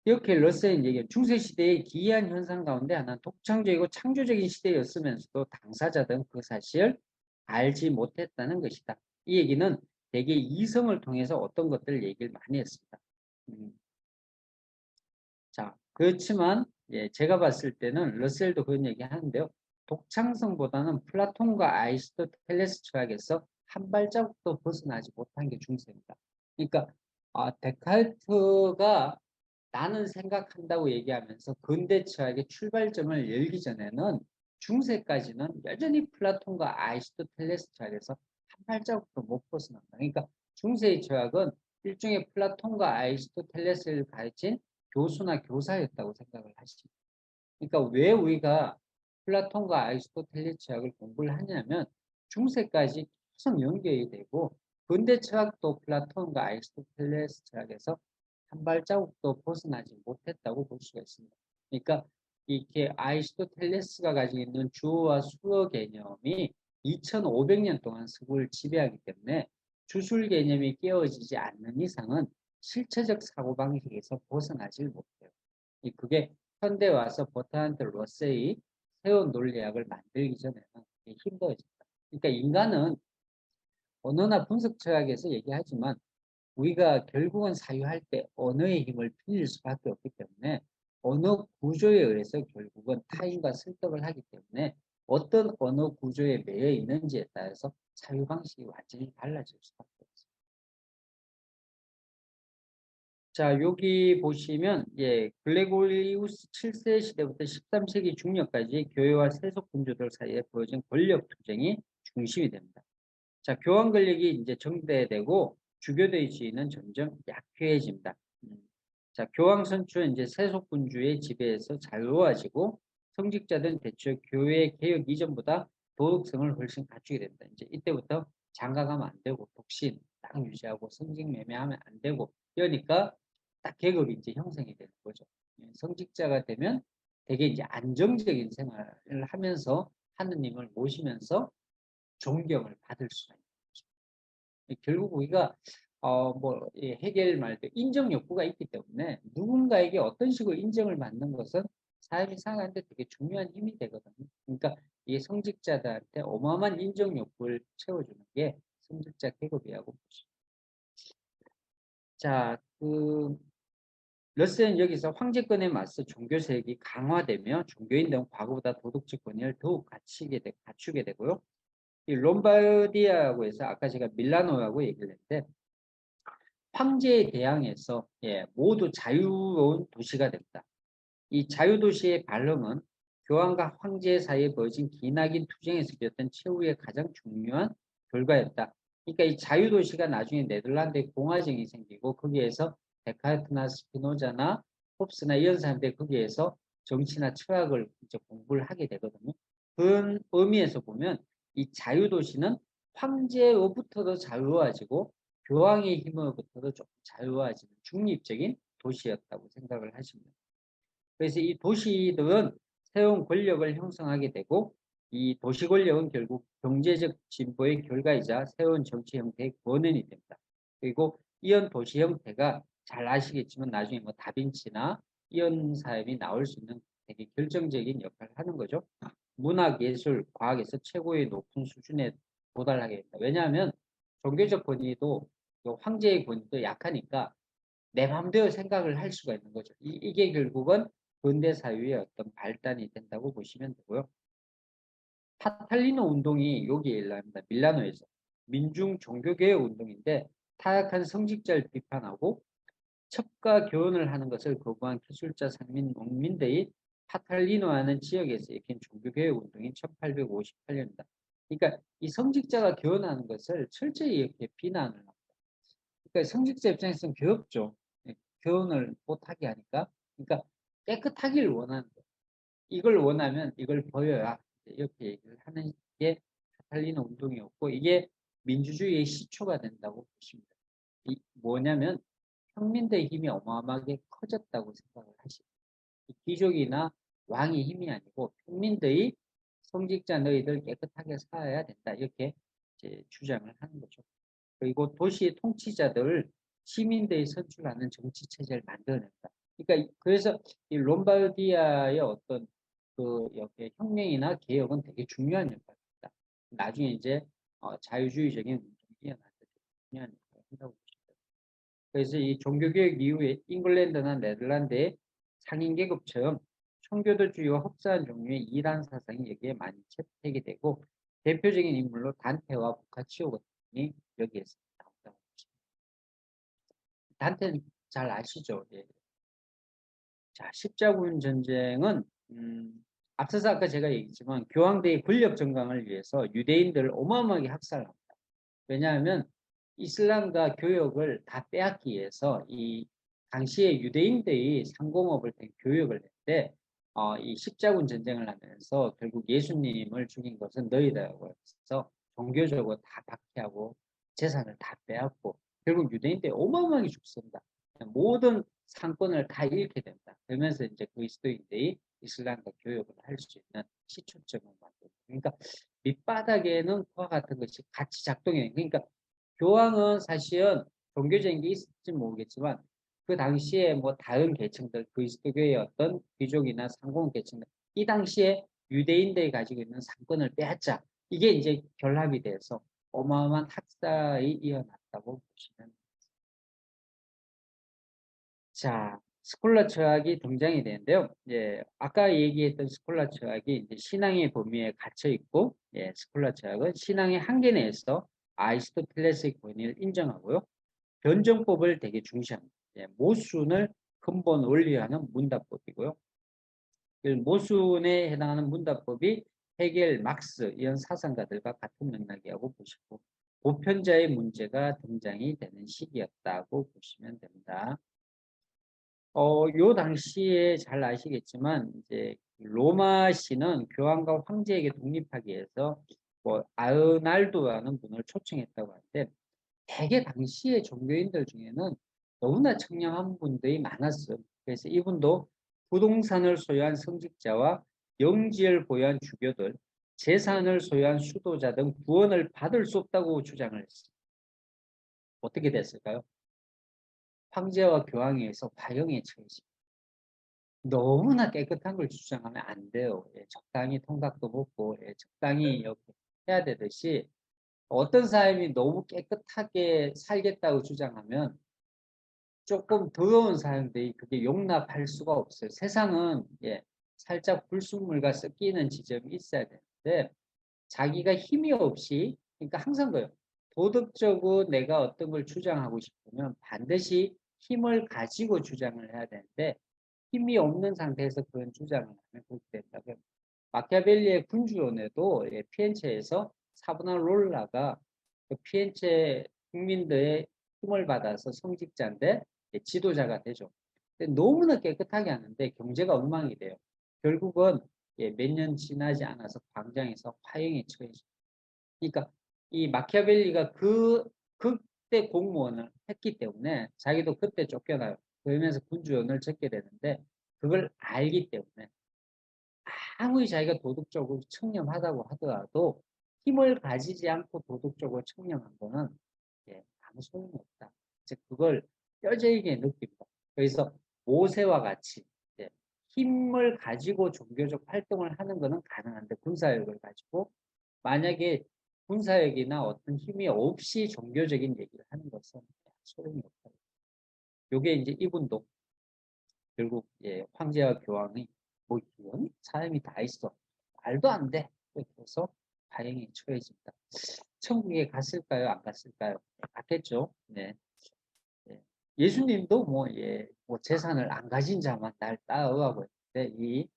이렇게 러셀이 얘기한 중세시대의 기이한 현상 가운데 하나는 독창적이고 창조적인 시대였으면서도 당사자들은 그 사실을 알지 못했다는 것이다. 이 얘기는 대개 이성을 통해서 어떤 것들을 얘기를 많이 했습니다. 자, 그렇지만 제가 봤을 때는 러셀도 그런 얘기 하는데요. 독창성보다는 플라톤과 아리스토텔레스 철학에서 한 발자국도 벗어나지 못한 게 중세입니다. 그러니까 데카르트가 나는 생각한다고 얘기하면서 근대 철학의 출발점을 열기 전에는 중세까지는 여전히 플라톤과 아리스토텔레스 철학에서 한 발자국도 못 벗어난다. 그러니까 중세의 철학은 일종의 플라톤과 아리스토텔레스를 가르친 교수나 교사였다고 생각을 하십니다. 그러니까 왜 우리가 플라톤과 아리스토텔레스 철학을 공부를 하냐면 중세까지 계속 연결이 되고 근대 철학도 플라톤과 아리스토텔레스 철학에서 한 발자국도 벗어나지 못했다고 볼 수가 있습니다. 그러니까 이렇게 아리스토텔레스가 가지고 있는 주어와 수어 개념이 2500년 동안 서구를 지배하기 때문에 주술 개념이 깨어지지 않는 이상은 실체적 사고방식에서 벗어나질 못해요. 그게 현대 와서 버트란트 러셀이 세운 논리학을 만들기 전에는 힘들어진다. 그러니까 인간은 언어나 분석 철학에서 얘기하지만 우리가 결국은 사유할 때 언어의 힘을 빌릴 수밖에 없기 때문에 언어 구조에 의해서 결국은 타인과 설득을 하기 때문에 어떤 언어 구조에 매여 있는지에 따라서 사유 방식이 완전히 달라질 수밖에 없습니다. 자, 여기 보시면 글레고리우스 7세 시대부터 13세기 중葉까지 교회와 세속 군주들 사이에 벌어진 권력 투쟁이 중심이 됩니다. 자, 교황 권력이 이제 정대되고 주교도의 지위는 점점 약해집니다. 자, 교황 선출은 이제 세속 군주의 지배에서 자유로워지고 성직자들은 대체 교회 개혁 이전보다 도덕성을 훨씬 갖추게 됩니다. 이제 이때부터 장가가면 안 되고 독신, 땅 유지하고 성직 매매하면 안 되고 이러니까 딱 계급이 이제 형성이 되는 거죠. 성직자가 되면 되게 이제 안정적인 생활을 하면서 하느님을 모시면서 존경을 받을 수가 있는 거죠. 결국 우리가 해겔 말대 인정 욕구가 있기 때문에 누군가에게 어떤 식으로 인정을 받는 것은 삶이 살아가는데 되게 중요한 힘이 되거든요. 그러니까 이 성직자들한테 어마어마한 인정 욕구를 채워주는 게 성직자 계급이라고 보시죠. 자, 러셀은 여기서 황제권에 맞서 종교세력이 강화되며 종교인들은 과거보다 도덕적 권위를 더욱 갖추게 되고요. 이 롬바르디아라고 해서 아까 제가 밀라노라고 얘기를 했는데 황제에 대항해서 모두 자유로운 도시가 됩니다. 이 자유도시의 발흥은 교황과 황제 사이에 벌어진 기나긴 투쟁에서 이뤘던 최후의 가장 중요한 결과였다. 그러니까 이 자유도시가 나중에 네덜란드에 공화정이 생기고 거기에서 데카르트나 스피노자나 홉스나 이런 사람들이 거기에서 정치나 철학을 이제 공부를 하게 되거든요. 그런 의미에서 보면 이 자유도시는 황제로부터도 자유로워지고 교황의 힘으로부터도 좀 자유로워지는 중립적인 도시였다고 생각을 하십니다. 그래서 이 도시들은 새로운 권력을 형성하게 되고 이 도시 권력은 결국 경제적 진보의 결과이자 새로운 정치 형태의 원인이 됩니다. 그리고 이런 도시 형태가 잘 아시겠지만 나중에 뭐 다빈치나 이런 사람이 나올 수 있는 되게 결정적인 역할을 하는 거죠. 문학, 예술, 과학에서 최고의 높은 수준에 도달하게 됩니다. 왜냐하면 종교적 권위도 황제의 권위도 약하니까 내 마음대로 생각을 할 수가 있는 거죠. 이게 결국은 근대 사회의 어떤 발단이 된다고 보시면 되고요. 파탈리노 운동이 여기에 일어납니다. 밀라노에서. 민중 종교개혁 운동인데 타락한 성직자를 비판하고 첩과 교훈을 하는 것을 거부한 기술자 상민 농민들이 파탈리노하는 지역에서 일으킨 종교개혁 운동인 1858년입니다. 그러니까 이 성직자가 교훈하는 것을 철저히 이렇게 비난을 합니다. 그러니까 성직자 입장에서는 괴롭죠. 교훈을 못하게 하니까. 그러니까 깨끗하기를 원하는 거예요. 이걸 원하면 이걸 보여야 이렇게 얘기를 하는 게 카탈리나 운동이었고 이게 민주주의의 시초가 된다고 보십니다. 뭐냐면 평민들의 힘이 어마어마하게 커졌다고 생각을 하십니다. 귀족이나 왕의 힘이 아니고 평민들이 성직자 너희들 깨끗하게 살아야 된다 이렇게 이제 주장을 하는 거죠. 그리고 도시의 통치자들을 시민들이 선출하는 정치 체제를 만들어낸다. 그러니까 그래서 이 롬바르디아의 어떤 혁명이나 개혁은 되게 중요한 역할입니다. 나중에 이제 자유주의적인 운동이 일어날 때 중요한 역할을 한다고 보십니다. 그래서 이 종교개혁 이후에 잉글랜드나 네덜란드의 상인계급처럼 청교도주의와 흡사한 종류의 이단 사상이 여기에 많이 채택이 되고 대표적인 인물로 단테와 보카치오 같은 분이 여기에서 나온다고 보십니다. 단테는 잘 아시죠? 예. 자, 십자군 전쟁은 앞서서 아까 제가 얘기했지만 교황대의 권력 정강을 위해서 유대인들을 어마어마하게 학살합니다. 왜냐하면 이슬람과 교역을 다 빼앗기 위해서 이 당시에 유대인들이 상공업을 된 교역을 했는데 이 십자군 전쟁을 하면서 결국 예수님을 죽인 것은 너희다라고 해서 종교적으로 다 박해하고 재산을 다 빼앗고 결국 유대인들이 어마어마하게 죽습니다. 모든 상권을 다 잃게 된다. 그러면서 이제 그리스도인들이 이슬람과 교역을 할 수 있는 시초점을 만들고 그러니까 밑바닥에는 그와 같은 것이 같이 작동해요. 그러니까 교황은 사실은 종교적인 게 있을지 모르겠지만 그 당시에 뭐 다른 계층들 그리스도교의 어떤 귀족이나 상공 계층들 이 당시에 유대인들이 가지고 있는 상권을 빼앗자 이게 이제 결합이 돼서 어마어마한 학살이 일어났다고 보시면 자 스콜라 철학이 등장이 되는데요. 예, 아까 얘기했던 스콜라 철학이 이제 신앙의 범위에 갇혀 있고, 예, 스콜라 철학은 신앙의 한계 내에서 아리스토텔레스의 권위를 인정하고요. 변정법을 되게 중시합니다. 예, 모순을 근본 원리하는 문답법이고요. 그 모순에 해당하는 문답법이 헤겔, 막스 이런 사상가들과 같은 맥락이라고 보시고 보편자의 문제가 등장이 되는 시기였다고 보시면 됩니다. 요 당시에 잘 아시겠지만 이제 로마시는 교황과 황제에게 독립하기 위해서 뭐 아흐날도라는 분을 초청했다고 하는데 대개 당시의 종교인들 중에는 너무나 청렴한 분들이 많았어요. 그래서 이분도 부동산을 소유한 성직자와 영지를 보유한 주교들, 재산을 소유한 수도자 등 구원을 받을 수 없다고 주장을 했어요. 어떻게 됐을까요? 황제와 교황에 의해서 화형에 처해집니다. 너무나 깨끗한 걸 주장하면 안 돼요. 예, 적당히 통각도 먹고 예, 적당히 이렇게 해야 되듯이 어떤 사람이 너무 깨끗하게 살겠다고 주장하면 조금 더러운 사람들이 그게 용납할 수가 없어요. 세상은 예, 살짝 불순물과 섞이는 지점이 있어야 되는데 자기가 힘이 없이 그러니까 항상 그래요. 도덕적으로 내가 어떤 걸 주장하고 싶으면 반드시 힘을 가지고 주장을 해야 되는데 힘이 없는 상태에서 그런 주장을 하면 그렇게 된다고요. 마키아벨리의 군주론에도 예, 피렌체에서 사브나롤라가 그 피렌체 국민들의 힘을 받아서 성직자인데 예, 지도자가 되죠. 근데 너무나 깨끗하게 하는데 경제가 엉망이 돼요. 결국은 예, 몇 년 지나지 않아서 광장에서 화형에 처해집니다. 그러니까 이 마키아벨리가 그때 공무원을 했기 때문에 자기도 그때 쫓겨나요. 그러면서 군주론을 적게 되는데 그걸 알기 때문에 아무리 자기가 도덕적으로 청렴하다고 하더라도 힘을 가지지 않고 도덕적으로 청렴한 거는 예, 아무 소용이 없다. 즉 그걸 뼈저리게 느낍니다. 그래서 모세와 같이 예, 힘을 가지고 종교적 활동을 하는 것은 가능한데 군사력을 가지고 만약에 군사력이나 어떤 힘이 없이 종교적인 얘기를 하는 것은 소용이 없다. 요게 이제 이분도 결국 예, 황제와 교황이 뭐 이런 사람이 다 있어 말도 안 돼. 이렇게 해서 다행히 처해집니다. 천국에 갔을까요? 안 갔을까요? 네, 갔겠죠. 네. 네. 예수님도 뭐, 예, 뭐 재산을 안 가진 자만 날 따라오라고 했는데 이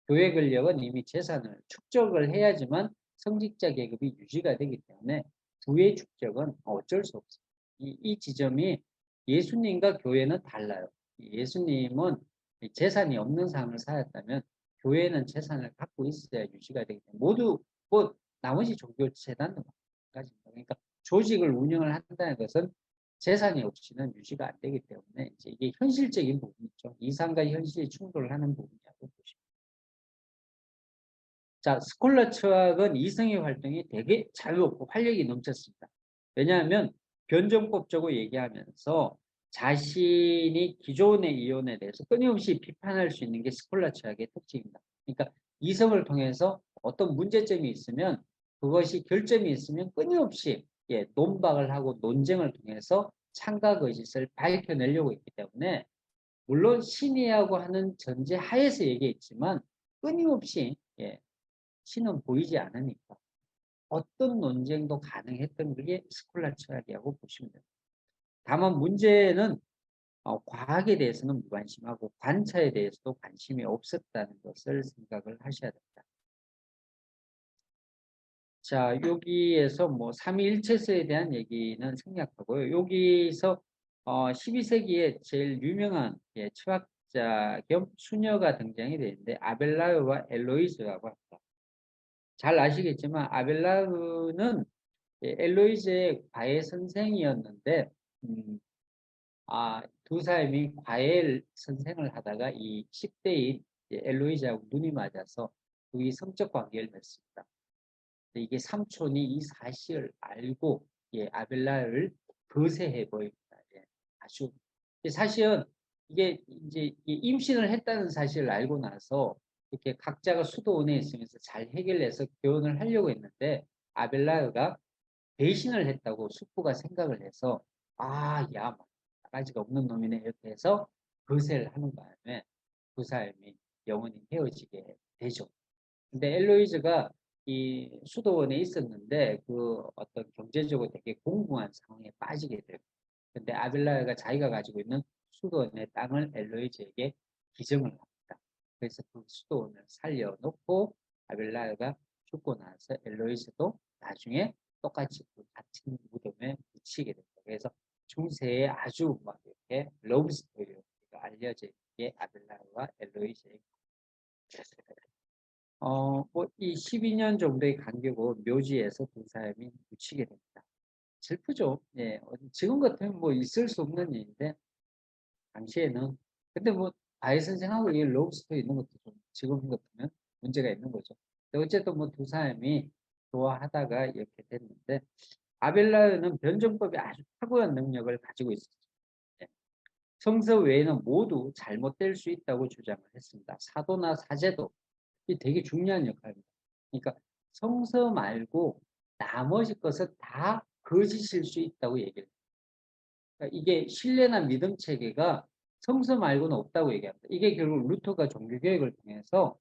교회 권력은 이미 재산을 축적을 해야지만 성직자 계급이 유지가 되기 때문에 부의 축적은 어쩔 수 없어요. 이 지점이 예수님과 교회는 달라요. 예수님은 재산이 없는 삶을 살았다면 교회는 재산을 갖고 있어야 유지가 되기 때문에 모두 뭐 나머지 종교 재단도 마찬가지입니다. 그러니까 조직을 운영을 한다는 것은 재산이 없이는 유지가 안 되기 때문에 이제 이게 현실적인 부분이죠. 이상과 현실이 충돌을 하는 부분이라고 보시면. 자, 스콜라 철학은 이성의 활동이 되게 자유롭고 활력이 넘쳤습니다. 왜냐하면 변정법적으로 얘기하면서 자신이 기존의 이론에 대해서 끊임없이 비판할 수 있는 게 스콜라 철학의 특징입니다. 그러니까 이성을 통해서 어떤 문제점이 있으면 그것이 결점이 있으면 끊임없이 예, 논박을 하고 논쟁을 통해서 창과 거짓을 밝혀내려고 했기 때문에 물론 신이라고 하는 전제 하에서 얘기했지만 끊임없이 예, 신은 보이지 않으니까 어떤 논쟁도 가능했던 게 스콜라 철학이라고 보시면 됩니다. 다만 문제는 과학에 대해서는 무관심하고 관차에 대해서도 관심이 없었다는 것을 생각을 하셔야 됩니다. 자, 여기에서 뭐 삼위일체서에 대한 얘기는 생략하고요. 여기서 12세기에 제일 유명한 철학자 겸 수녀가 등장이 되는데 아벨라르와 엘로이즈라고 합니다. 잘 아시겠지만 아벨라르는 엘로이즈의 과외 선생이었는데 두 사람이 과외 선생을 하다가 이 10대인 엘로이즈하고 눈이 맞아서 둘이 성적 관계를 맺습니다. 이게 삼촌이 이 사실을 알고 아벨라를 거세해 보입니다. 아주 사실은 이게 이제 임신을 했다는 사실을 알고 나서 이렇게 각자가 수도원에 있으면서 잘 해결해서 결혼을 하려고 했는데 아벨라가 배신을 했다고 숙부가 생각을 해서 야, 나가지가 없는 놈이네 이렇게 해서 거세를 하는 바람에 두 사람이 영원히 헤어지게 되죠. 근데 엘로이즈가 이 수도원에 있었는데 그 어떤 경제적으로 되게 공공한 상황에 빠지게 돼요. 근데 아벨라가 자기가 가지고 있는 수도원의 땅을 엘로이즈에게 기증을 합니다. 그래서 그 수도원을 살려놓고 아벨라가 죽고 나서 엘로이즈도 나중에 똑같이 그 같은 무덤에 묻히게 됩니다. 그래서 중세에 아주 막 이렇게 러브 스토리가 알려져 있는 게 아벨라와 엘로이즈의 이 12년 정도의 간격으로 묘지에서 두 사람이 묻히게 됩니다. 슬프죠. 예, 지금 같으면 뭐 있을 수 없는 일인데, 당시에는. 근데 뭐, 아이 선생하고 이 러브스토리 있는 것도 좀 지금 같으면 문제가 있는 거죠. 근데 어쨌든 뭐 두 사람이 좋아하다가 이렇게 됐는데, 아벨라는 변정법에 아주 탁월한 능력을 가지고 있었죠. 예. 성서 외에는 모두 잘못될 수 있다고 주장을 했습니다. 사도나 사제도 이 되게 중요한 역할입니다. 그러니까 성서 말고 나머지 것은 다 거짓일 수 있다고 얘기를 해요. 그러니까 이게 신뢰나 믿음 체계가 성서 말고는 없다고 얘기합니다. 이게 결국 루터가 종교개혁을 통해서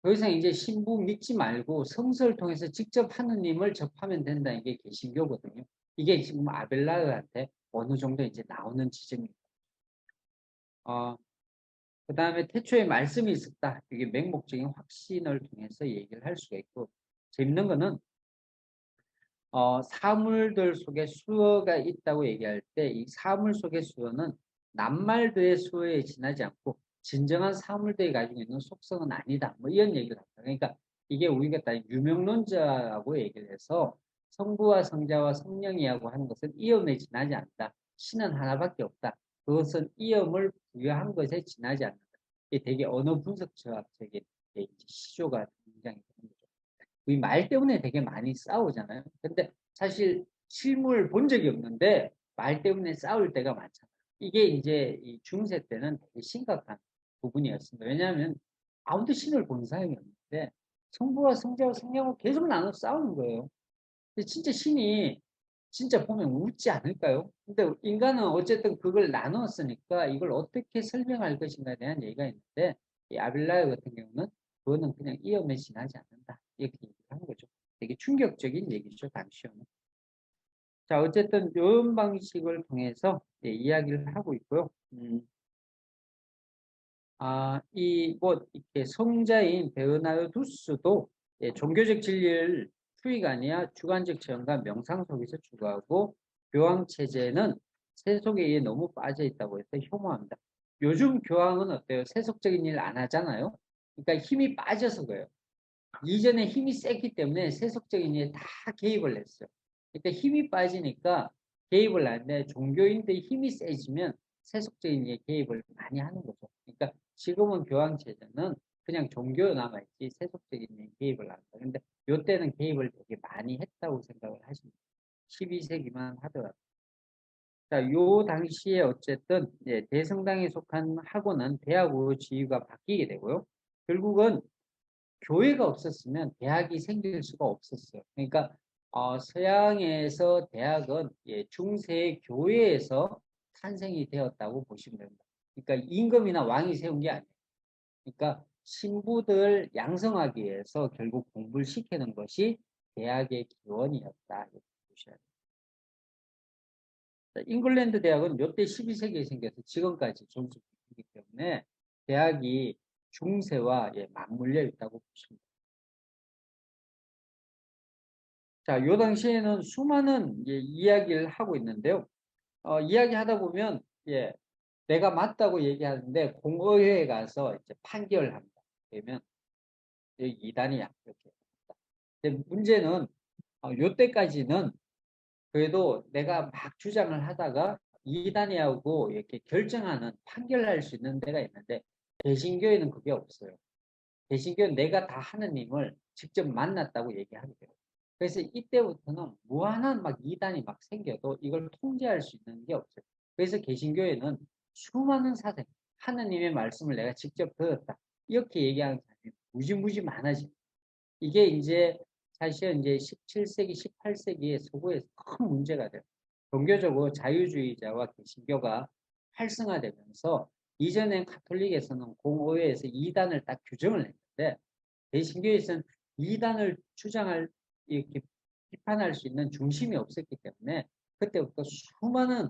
더 이상 이제 신부 믿지 말고 성서를 통해서 직접 하느님을 접하면 된다는 게 개신교거든요. 이게 지금 아벨라르한테 어느 정도 이제 나오는 지점입니다. 그 다음에 태초에 말씀이 있었다. 이게 맹목적인 확신을 통해서 얘기를 할 수가 있고, 재밌는 거는 사물들 속에 수어가 있다고 얘기할 때 이 사물 속의 수어는 낱말들의 수어에 지나지 않고 진정한 사물들이 가지고 있는 속성은 아니다. 뭐 이런 얘기를 합니다. 그러니까 이게 우리가 다 유명론자라고 얘기를 해서 성부와 성자와 성령이라고 하는 것은 이음에 지나지 않는다. 신은 하나밖에 없다. 그것은 이음을 부여한 것에 지나지 않는다. 이게 되게 언어 분석 철학적인 시조가 굉장히 되는 거죠. 우리 말 때문에 되게 많이 싸우잖아요. 근데 사실 실물 본 적이 없는데 말 때문에 싸울 때가 많잖아요. 이게 이제 이 중세 때는 되게 심각한 부분이었습니다. 왜냐하면 아무도 신을 본 사람이 없는데 성부와 성자와 성령을 계속 나눠 싸우는 거예요. 근데 진짜 신이 진짜 보면 웃지 않을까요? 근데 인간은 어쨌든 그걸 나눴으니까 이걸 어떻게 설명할 것인가에 대한 얘기가 있는데 이 아빌라이 같은 경우는 그거는 그냥 이어에 지나지 않는다. 이렇게 얘기를 하는 거죠. 되게 충격적인 얘기죠, 당시에는. 자, 어쨌든 이런 방식을 통해서 이야기를 하고 있고요. 이렇게 성자인 베르나르두스도 종교적 진리를 추이가 아니라 주관적 체험과 명상 속에서 추구하고 교황 체제는 세속에 의해 너무 빠져 있다고 해서 혐오합니다. 요즘 교황은 어때요? 세속적인 일 안 하잖아요. 그러니까 힘이 빠져서 그래요. 이전에 힘이 셌기 때문에 세속적인 일에 다 개입을 했어요. 그러니까 힘이 빠지니까 개입을 하는데 종교인들이 힘이 세지면 세속적인 일에 개입을 많이 하는 거죠. 그러니까 지금은 교황 체제는 그냥 종교로 남아있지 세속적인 일에 개입을 안 한다. 근데 요때는 개입을 되게 많이 했다고 생각을 하십니다. 12세기만 하더라도. 자, 요 당시에 어쨌든 대성당에 속한 학원은 대학으로 지위가 바뀌게 되고요. 결국은 교회가 없었으면 대학이 생길 수가 없었어요. 그러니까 서양에서 대학은 중세 교회에서 탄생이 되었다고 보시면 됩니다. 그러니까 임금이나 왕이 세운 게 아니에요. 그러니까 신부들 양성하기 위해서 결국 공부를 시키는 것이 대학의 기원이었다. 이렇게 보셔야 돼요. 잉글랜드 대학은 요때 12세기에 생겨서 지금까지 존속이기 때문에 대학이 중세와 맞물려 있다고 보시면 됩니다. 자, 요 당시에는 수많은 이야기를 하고 있는데요. 이야기하다 보면 내가 맞다고 얘기하는데 공의회에 가서 이제 판결합니다. 그러면 여기 이단이야 이렇게. 근데 문제는 요때까지는 그래도 내가 막 주장을 하다가 이단이하고 이렇게 결정하는 판결할 수 있는 데가 있는데 개신교에는 그게 없어요. 개신교는 내가 다 하느님을 직접 만났다고 얘기하게 돼요. 그래서 이때부터는 무한한 막 이단이 막 생겨도 이걸 통제할 수 있는 게 없어요. 그래서 개신교에는 수많은 사생, 하느님의 말씀을 내가 직접 들었다. 이렇게 얘기하는 사람이 무지무지 많아집니다. 이게 이제 사실은 이제 17세기, 18세기의 서구에서 큰 문제가 돼요. 종교적으로 자유주의자와 개신교가 활성화되면서 이전엔 카톨릭에서는 공의회에서 이단을 딱 규정을 했는데 개신교에서는 이단을 주장할 이렇게 비판할 수 있는 중심이 없었기 때문에 그때부터 수많은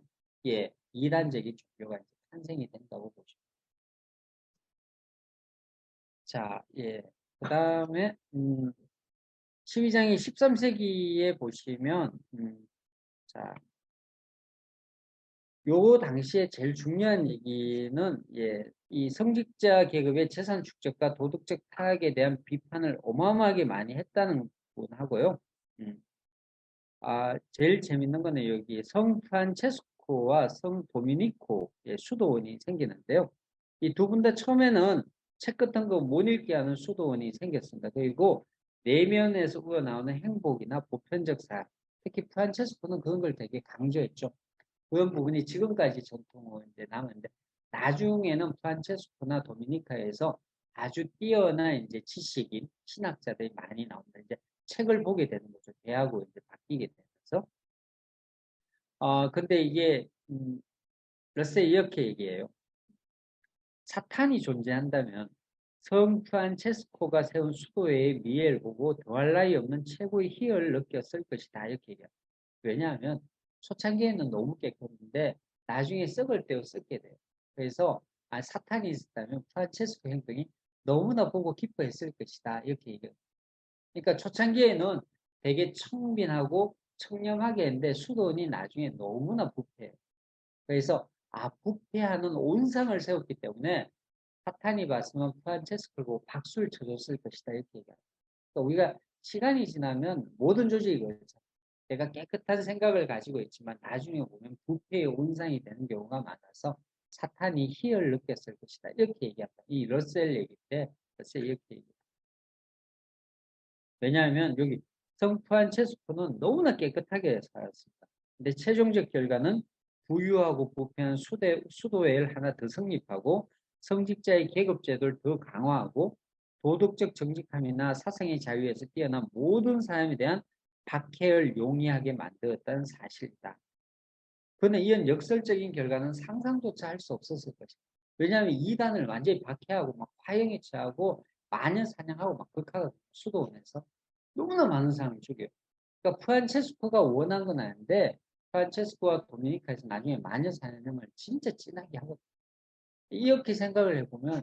이단적인 종교가 이제 탄생이 된다고 보죠. 자, 그다음에 12장이 13세기에 보시면 자, 요 당시에 제일 중요한 얘기는 이 성직자 계급의 재산 축적과 도덕적 타락에 대한 비판을 어마어마하게 많이 했다는 부분하고요. 제일 재밌는 거는 여기 성 프란체스코와 성 도미니코의 수도원이 생기는데요. 이 두 분 다 처음에는 책 같은 거 못 읽게 하는 수도원이 생겼습니다. 그리고 내면에서 우러나오는 행복이나 보편적 사랑, 특히 프란체스코는 그런 걸 되게 강조했죠. 그런 부분이 지금까지 전통으로 이제 남았는데 나중에는 프란체스코나 도미니카에서 아주 뛰어난 이제 지식인 신학자들이 많이 나옵니다. 이제 책을 보게 되는 거죠. 대학으로 이제 바뀌게 되면서. 근데 이게 러셀이 이렇게 얘기해요. 사탄이 존재한다면 성 프란체스코가 세운 수도회의 미래를 보고 더할 나위 없는 최고의 희열을 느꼈을 것이다. 이렇게 얘기해요. 왜냐하면 초창기에는 너무 깨끗한데 나중에 썩을 때로 썩게 돼요. 그래서 사탄이 있었다면 프란체스코 행동이 너무나 보고 기뻐했을 것이다. 이렇게 얘기해요. 그러니까 초창기에는 되게 청빈하고 청렴하게 했는데 수도원이 나중에 너무나 부패해요. 그래서 부패하는 온상을 세웠기 때문에 사탄이 봤으면 프란체스코를 보고 박수를 쳐줬을 것이다. 이렇게 얘기해요. 그러니까 우리가 시간이 지나면 모든 조직이 그렇죠. 내가 깨끗한 생각을 가지고 있지만 나중에 보면 부패의 온상이 되는 경우가 많아서 사탄이 희열을 느꼈을 것이다. 이렇게 얘기합니다. 이 러셀 얘기 때 러셀 이렇게 얘기합니다. 왜냐하면 여기 성 프란체스코는 너무나 깨끗하게 살았습니다. 근데 최종적 결과는 부유하고 부패한 수도회를 하나 더 성립하고 성직자의 계급제도를 더 강화하고 도덕적 정직함이나 사상의 자유에서 뛰어난 모든 사람에 대한 박해를 용이하게 만들었다는 사실이다. 그러나 이런 역설적인 결과는 상상조차 할 수 없었을 것이다. 왜냐하면 이단을 완전히 박해하고 막 화형에 처하고 마녀 사냥하고 막 극하거든요. 수도원에서. 너무나 많은 사람을 죽여요. 그러니까 프란체스코가 원한 건 아닌데 프란체스코와 도미니카에서 나중에 마녀 사냥을 진짜 진하게 하거든요. 이렇게 생각을 해보면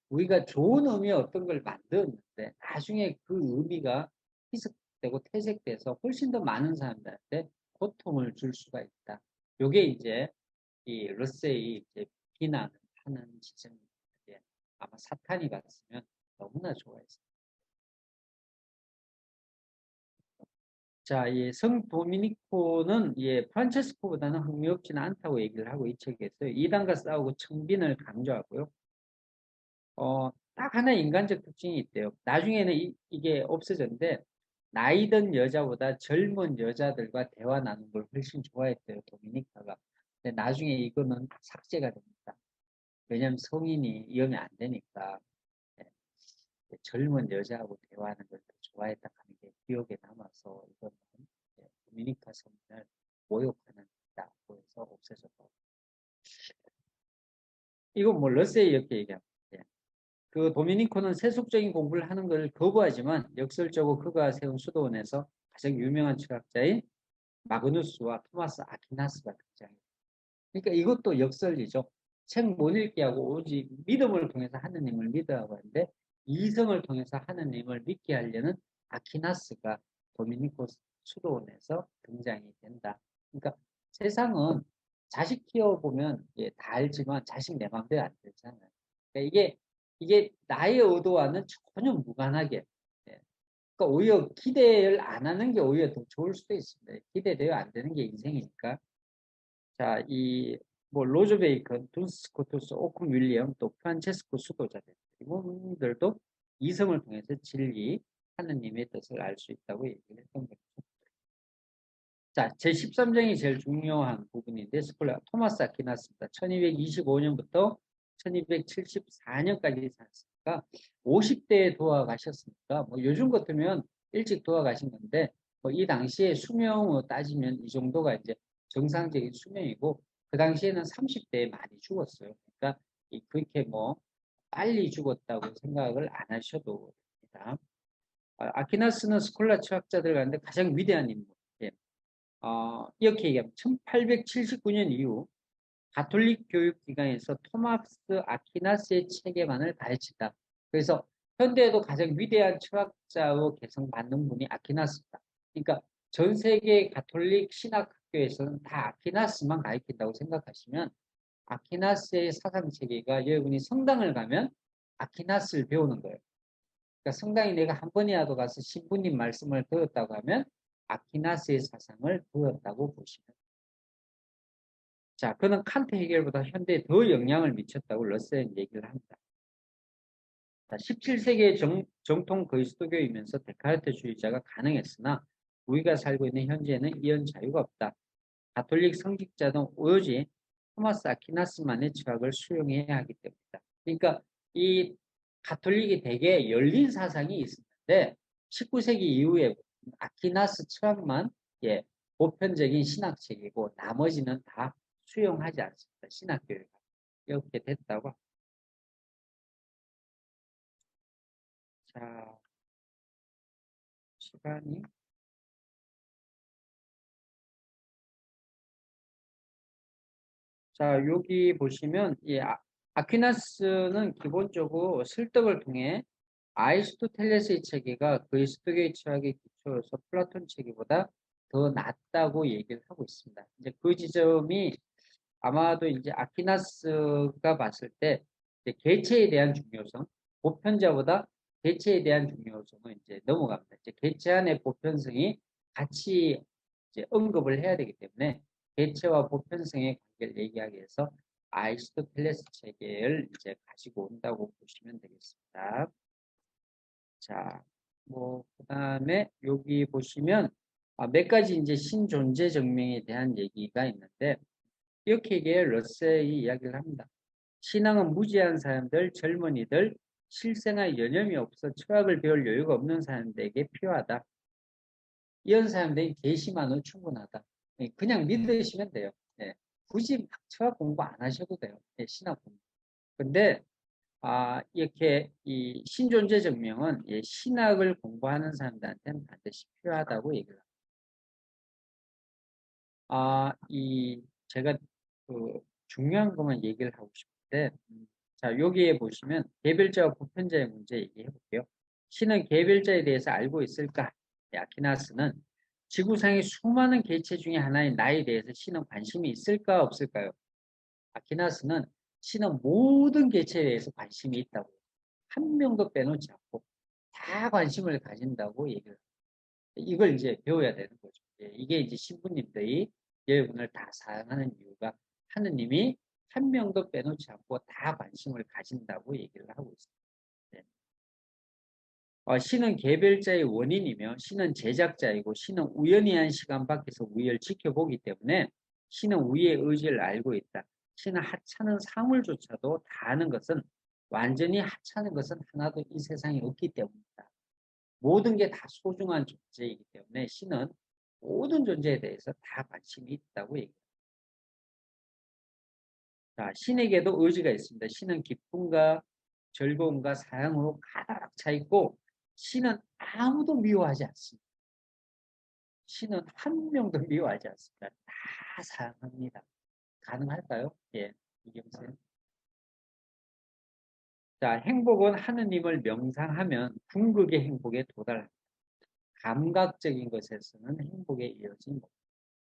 우리가 좋은 의미의 어떤 걸 만들었는데 나중에 그 의미가 희석되고 퇴색돼서 훨씬 더 많은 사람들한테 고통을 줄 수가 있다. 요게 이제 이 러셀이 이제 비난을 하는 지점인데 아마 사탄이 봤으면 너무나 좋아했어요. 자, 이 성 도미니코는 프란체스코보다는 흥미롭지는 않다고 얘기를 하고 이 책에서 이단과 싸우고 청빈을 강조하고요. 딱 하나의 인간적 특징이 있대요. 나중에는 이게 없어졌는데 나이 든 여자보다 젊은 여자들과 대화 나누는 걸 훨씬 좋아했대요. 도미니카가. 근데 나중에 이거는 삭제가 됩니다. 왜냐하면 성인이 이러면 안 되니까 젊은 여자하고 대화하는 걸 좋아했다 하는 게 기억에 남아서 이거는 도미니카 성인을 모욕하는 다고 해서 없애졌고 이건 뭐 러셀이 이렇게 얘기합니다. 그 도미니코는 세속적인 공부를 하는 것을 거부하지만 역설적으로 그가 세운 수도원에서 가장 유명한 철학자인 마그누스와 토마스 아퀴나스가 등장해요. 그러니까 이것도 역설이죠. 책 못 읽게 하고 오직 믿음을 통해서 하느님을 믿으라고 하는데 이성을 통해서 하느님을 믿게 하려는 아퀴나스가 도미니코스 수도원에서 등장이 된다. 그러니까 세상은 자식 키워보면 예, 다 알지만 자식 내 마음대로 안 되잖아요. 그러니까 이게 나의 의도와는 전혀 무관하게 예. 그러니까 오히려 기대를 안 하는 게 오히려 더 좋을 수도 있습니다. 기대되어 안 되는 게 인생이니까. 자, 뭐 로저 베이컨, 둔스 스코투스, 오큰 윌리엄, 또 프란체스코 수도자들 이분들도 이성을 통해서 진리, 하느님의 뜻을 알 수 있다고 얘기를 했던 거죠. 자, 제13장이 제일 중요한 부분인데 스콜라 토마스 아퀴나스입니다. 1225년부터 1274년까지 살았으니까 50대에 돌아가셨으니까 뭐 요즘 같으면 일찍 돌아가신 건데 뭐 이 당시에 수명으로 따지면 이 정도가 이제 정상적인 수명이고 그 당시에는 30대에 많이 죽었어요. 그러니까 그렇게 뭐 빨리 죽었다고 생각을 안 하셔도 됩니다. 아퀴나스는 스콜라 철학자들 가운데 가장 위대한 인물. 예. 이렇게 얘기하면 1879년 이후 가톨릭 교육기관에서 토마스 아퀴나스의 체계만을 가르친다. 그래서 현대에도 가장 위대한 철학자로 개성받는 분이 아퀴나스입니다. 그러니까 전 세계 가톨릭 신학학교에서는 다 아퀴나스만 가르친다고 생각하시면 아퀴나스의 사상체계가 여러분이 성당을 가면 아퀴나스를 배우는 거예요. 그러니까 성당에 내가 한 번이라도 가서 신부님 말씀을 들었다고 하면 아퀴나스의 사상을 들었다고 보시면 됩니다. 자, 그는 칸트 해결보다 현대에 더 영향을 미쳤다고 러셀은 얘기를 합니다. 17세기의 정통 그리스도교이면서 데카르트주의자가 가능했으나 우리가 살고 있는 현재는 이런 자유가 없다. 가톨릭 성직자는 오로지 토마스 아퀴나스만의 철학을 수용해야 하기 때문이다. 그러니까 이 가톨릭이 되게 열린 사상이 있었는데 19세기 이후에 아퀴나스 철학만 예, 보편적인 신학책이고 나머지는 다 수용하지 않습니다. 신학교회가 이렇게 됐다고. 자, 시간이 자, 여기 보시면 아퀴나스는 기본적으로 설득을 통해 아리스토텔레스의 체계가 그리스도교의 철학의 기초로서 플라톤 체계보다 더 낫다고 얘기를 하고 있습니다. 이제 그 지점이 아마도 이제 아퀴나스가 봤을 때 이제 개체에 대한 중요성, 보편자보다 개체에 대한 중요성을 이제 넘어갑니다. 이제 개체 안의 보편성이 같이 이제 언급을 해야 되기 때문에 개체와 보편성의 관계를 얘기하기 위해서 아리스토텔레스 체계를 이제 가지고 온다고 보시면 되겠습니다. 자, 뭐 그다음에 여기 보시면 몇 가지 이제 신존재 증명에 대한 얘기가 있는데 이렇게 러셀이 이야기를 합니다. 신앙은 무지한 사람들, 젊은이들, 실생활 여념이 없어 철학을 배울 여유가 없는 사람들에게 필요하다. 이런 사람들이 계시만으로 충분하다. 그냥 믿으시면 돼요. 예. 굳이 막 철학 공부 안 하셔도 돼요. 예, 신학 공부. 근데 이렇게 이 신존재 증명은 예, 신학을 공부하는 사람들한테는 반드시 필요하다고 얘기를 합니다. 제가 그 중요한 것만 얘기를 하고 싶은데, 자, 여기에 보시면 개별자와 보편자의 문제 얘기해 볼게요. 신은 개별자에 대해서 알고 있을까? 아퀴나스는 지구상의 수많은 개체 중에 하나인 나에 대해서 신은 관심이 있을까 없을까요? 아퀴나스는 신은 모든 개체에 대해서 관심이 있다고 해요. 한 명도 빼놓지 않고 다 관심을 가진다고 얘기를 합니다. 이걸 이제 배워야 되는 거죠. 이게 이제 신부님들이 여러분을 다 사랑하는 이유가 하느님이 한 명도 빼놓지 않고 다 관심을 가진다고 얘기를 하고 있습니다. 네. 신은 개별자의 원인이며 신은 제작자이고 신은 우연히 한 시간 밖에서 우연을 지켜보기 때문에 신은 우리의 의지를 알고 있다. 신은 하찮은 사물조차도 다 아는 것은 완전히 하찮은 것은 하나도 이 세상에 없기 때문이다. 모든 게 다 소중한 존재이기 때문에 신은 모든 존재에 대해서 다 관심이 있다고 얘기합니다. 자, 신에게도 의지가 있습니다. 신은 기쁨과 즐거움과 사랑으로 가득 차 있고 신은 아무도 미워하지 않습니다. 신은 한 명도 미워하지 않습니다. 다 사랑합니다. 가능할까요? 예, 이경생. 자, 행복은 하느님을 명상하면 궁극의 행복에 도달합니다. 감각적인 것에서는 행복에 이어진 것.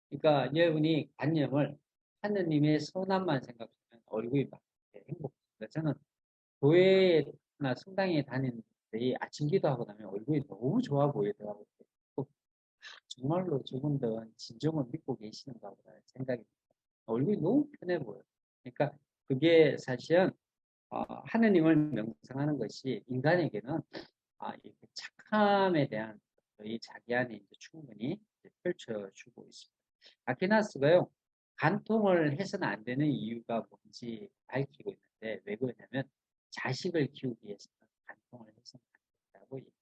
그러니까 여러분이 관념을 하느님의 선함만 생각하면 얼굴이 막 행복해요. 저는 교회나 성당에 다니는 분들이 아침 기도하고 나면 얼굴이 너무 좋아 보이더라고요. 정말로 저분들은 진정을 믿고 계시는가 보다 생각이 듭니다. 얼굴이 너무 편해 보여요. 그러니까 그게 사실은 하느님을 명상하는 것이 인간에게는 이렇게 착함에 대한 이 자기 안에 이제 충분히 이제 펼쳐주고 있습니다. 아퀴나스가요, 간통을 해서는 안 되는 이유가 뭔지 밝히고 있는데, 왜 그러냐면, 자식을 키우기 위해서는 간통을 해서는 안 된다고 얘기합니다.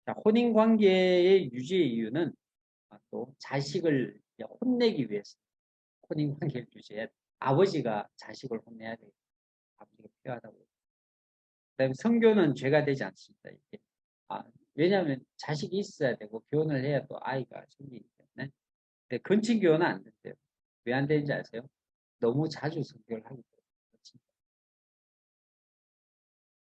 자, 혼인 관계의 유지의 이유는 또 자식을 혼내기 위해서 혼인 관계를 유지해 아버지가 자식을 혼내야 되겠다. 아버지가 필요하다고. 그다음에 성교는 죄가 되지 않습니다. 이게. 왜냐하면 자식이 있어야 되고 교훈을 해야 또 아이가 생기기 때문에. 근데 건친 교훈은 안 된대요. 왜 안 되는지 아세요? 너무 자주 성교를 하기 때문에.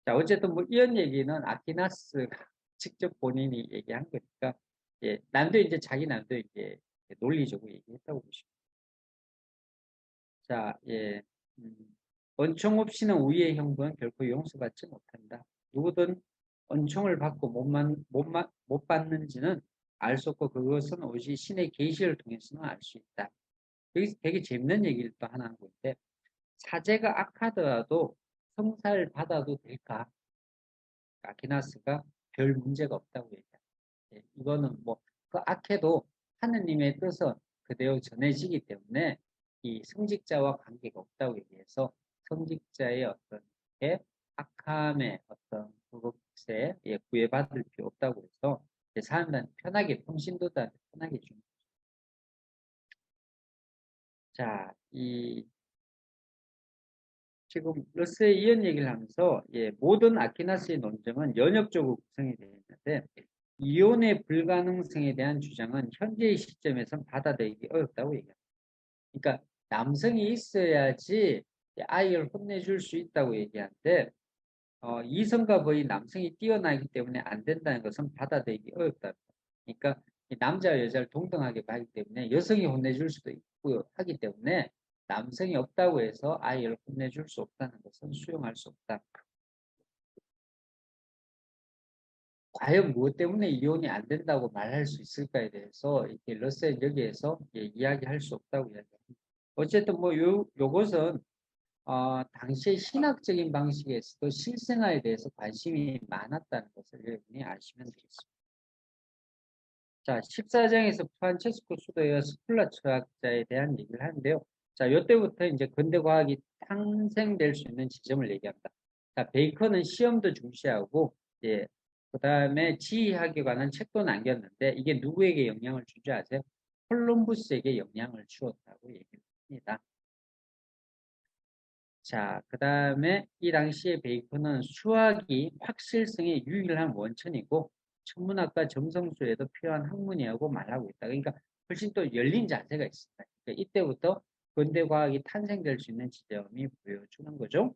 자, 어쨌든 뭐 이런 얘기는 아키나스가 직접 본인이 얘기한 거니까, 예, 남도 이제 자기 남도 이제 논리적으로 얘기했다고 보시면. 자, 예, 은총 없이는 우위의 형벌은 결코 용서받지 못한다. 누구든 은총을 받고 못 받는지는 알 수 없고 그것은 오직 신의 계시를 통해서는 알 수 있다. 여기서 되게 재밌는 얘기를 또 하나 하고 있는데, 사제가 악하더라도 성사를 받아도 될까? 아키나스가 별 문제가 없다고 얘기합니다. 예, 이거는 뭐 그 악해도 하느님의 뜻은 그대로 전해지기 때문에 이 성직자와 관계가 없다고 얘기해서 성직자의 어떤 악함의 어떤 그것에 구애받을 필요 없다고 해서 사람들한테 편하게 평신도들한테 편하게 줍니다. 자, 지금 러스의 이런 얘기를 하면서 모든 아퀴나스의 논증은 연역적으로 구성이 되어 있는데 이혼의 불가능성에 대한 주장은 현재의 시점에선 받아들이기 어렵다고 얘기합니다. 그러니까 남성이 있어야지 아이를 혼내줄 수 있다고 얘기하는데 이성과 거의 남성이 뛰어나기 때문에 안 된다는 것은 받아들이기 어렵다. 그러니까 남자와 여자를 동등하게 봐기 때문에 여성이 혼내줄 수도 있고 하기 때문에 남성이 없다고 해서 아이를 혼내줄 수 없다는 것은 수용할 수 없다. 과연 무엇 때문에 이혼이 안 된다고 말할 수 있을까에 대해서 이렇게 러셀 여기에서 이야기할 수 없다고 이야기합니다. 어쨌든 뭐 요것은 당시의 신학적인 방식에서도 실생활에 대해서 관심이 많았다는 것을 여러분이 아시면 되겠습니다. 자, 14장에서 프란체스코 수도의 스콜라 철학자에 대한 얘기를 하는데요. 자, 이때부터 이제 근대 과학이 탄생될 수 있는 지점을 얘기합니다. 자, 베이컨은 시험도 중시하고, 그 다음에 지리학에 관한 책도 남겼는데, 이게 누구에게 영향을 주지 아세요? 콜럼부스에게 영향을 주었다고 얘기를 합니다. 자, 그 다음에 이 당시에 베이컨은 수학이 확실성의 유일한 원천이고 천문학과 점성술에도 필요한 학문이라고 말하고 있다. 그러니까 훨씬 또 열린 자세가 있습니다. 그러니까 이때부터 근대 과학이 탄생될 수 있는 지점이 보여주는 거죠.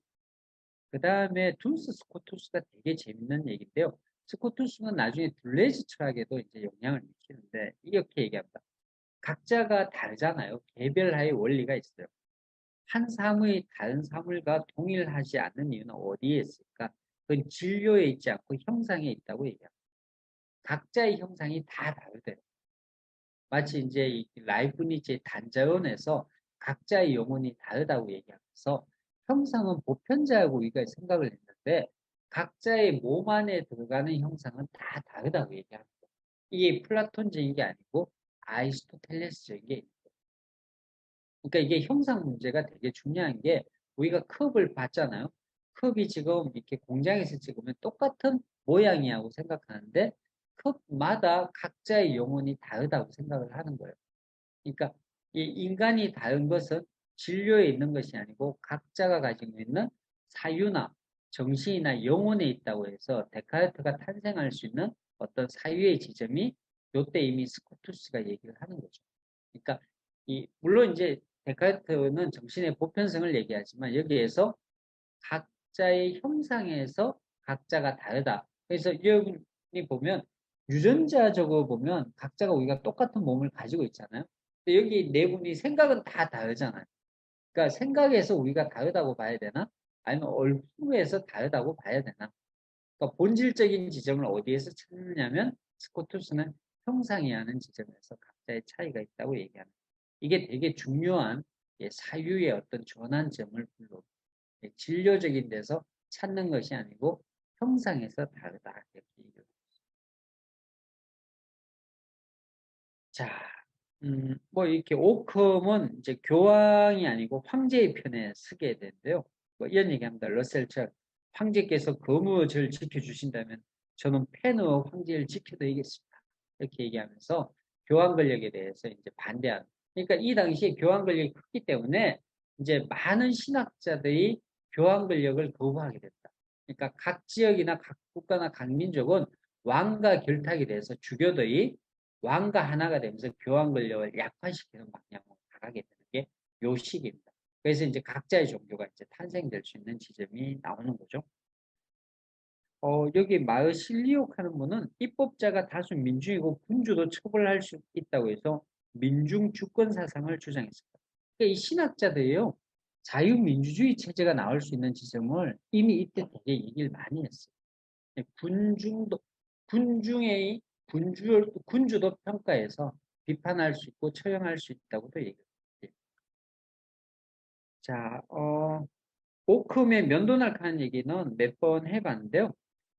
그 다음에 둔스 스코투스가 되게 재밌는 얘기인데요. 스코투스는 나중에 둘레즈 철학에도 이제 영향을 미치는데 이렇게 얘기합니다. 각자가 다르잖아요. 개별화의 원리가 있어요. 한 사물이 다른 사물과 동일하지 않는 이유는 어디에 있을까? 그건 진료에 있지 않고 형상에 있다고 얘기합니다. 각자의 형상이 다 다르대요. 마치 이제 이 라이프니츠의 단자론에서 각자의 영혼이 다르다고 얘기하면서 형상은 보편자라고 우리가 생각을 했는데 각자의 몸 안에 들어가는 형상은 다 다르다고 얘기합니다. 이게 플라톤적인 게 아니고 아리스토텔레스적인 게 그러니까 이게 형상 문제가 되게 중요한 게 우리가 컵을 봤잖아요. 컵이 지금 이렇게 공장에서 찍으면 똑같은 모양이라고 생각하는데 컵마다 각자의 영혼이 다르다고 생각을 하는 거예요. 그러니까 이 인간이 다른 것은 진료에 있는 것이 아니고 각자가 가지고 있는 사유나 정신이나 영혼에 있다고 해서 데카르트가 탄생할 수 있는 어떤 사유의 지점이 요때 이미 스코투스가 얘기를 하는 거죠. 그러니까 물론 이제 데카르트는 정신의 보편성을 얘기하지만 여기에서 각자의 형상에서 각자가 다르다. 그래서 여기 보면 유전자적으로 보면 각자가 우리가 똑같은 몸을 가지고 있잖아요. 근데 여기 네 분이 생각은 다 다르잖아요. 그러니까 생각에서 우리가 다르다고 봐야 되나? 아니면 얼굴에서 다르다고 봐야 되나? 그러니까 본질적인 지점을 어디에서 찾느냐면 스코투스는 형상이라는 지점에서 각자의 차이가 있다고 얘기합니다. 이게 되게 중요한 사유의 어떤 전환점을 불러 진료적인 데서 찾는 것이 아니고 형상에서 다르다 이렇게 얘기합니다. 자, 뭐 이렇게 오컴은 이제 교황이 아니고 황제의 편에 서게 되는데요. 뭐 이런 얘기합니다. 러셀처럼 황제께서 거무를 지켜주신다면 저는 페너 황제를 지켜드리겠습니다. 이렇게 얘기하면서 교황 권력에 대해서 이제 반대하는. 그러니까 이 당시에 교황 권력이 컸기 때문에 이제 많은 신학자들이 교황 권력을 거부하게 됐다. 그러니까 각 지역이나 각 국가나 각 민족은 왕과 결탁이 돼서 주교들이 왕과 하나가 되면서 교황 권력을 약화시키는 방향으로 나가게 되는 게 요 시기입니다. 그래서 이제 각자의 종교가 이제 탄생될 수 있는 지점이 나오는 거죠. 여기 마르실리오 하는 분은 입법자가 다수 민중이고 군주도 처벌할 수 있다고 해서 민중 주권 사상을 주장했습니다. 그러니까 이 신학자들이요, 자유민주주의 체제가 나올 수 있는 지점을 이미 이때 되게 얘기를 많이 했어요. 군중도, 군중의 군주도 평가해서 비판할 수 있고 처형할 수 있다고도 얘기해요. 자, 오컴의 면도날카는 얘기는 몇 번 해봤는데요.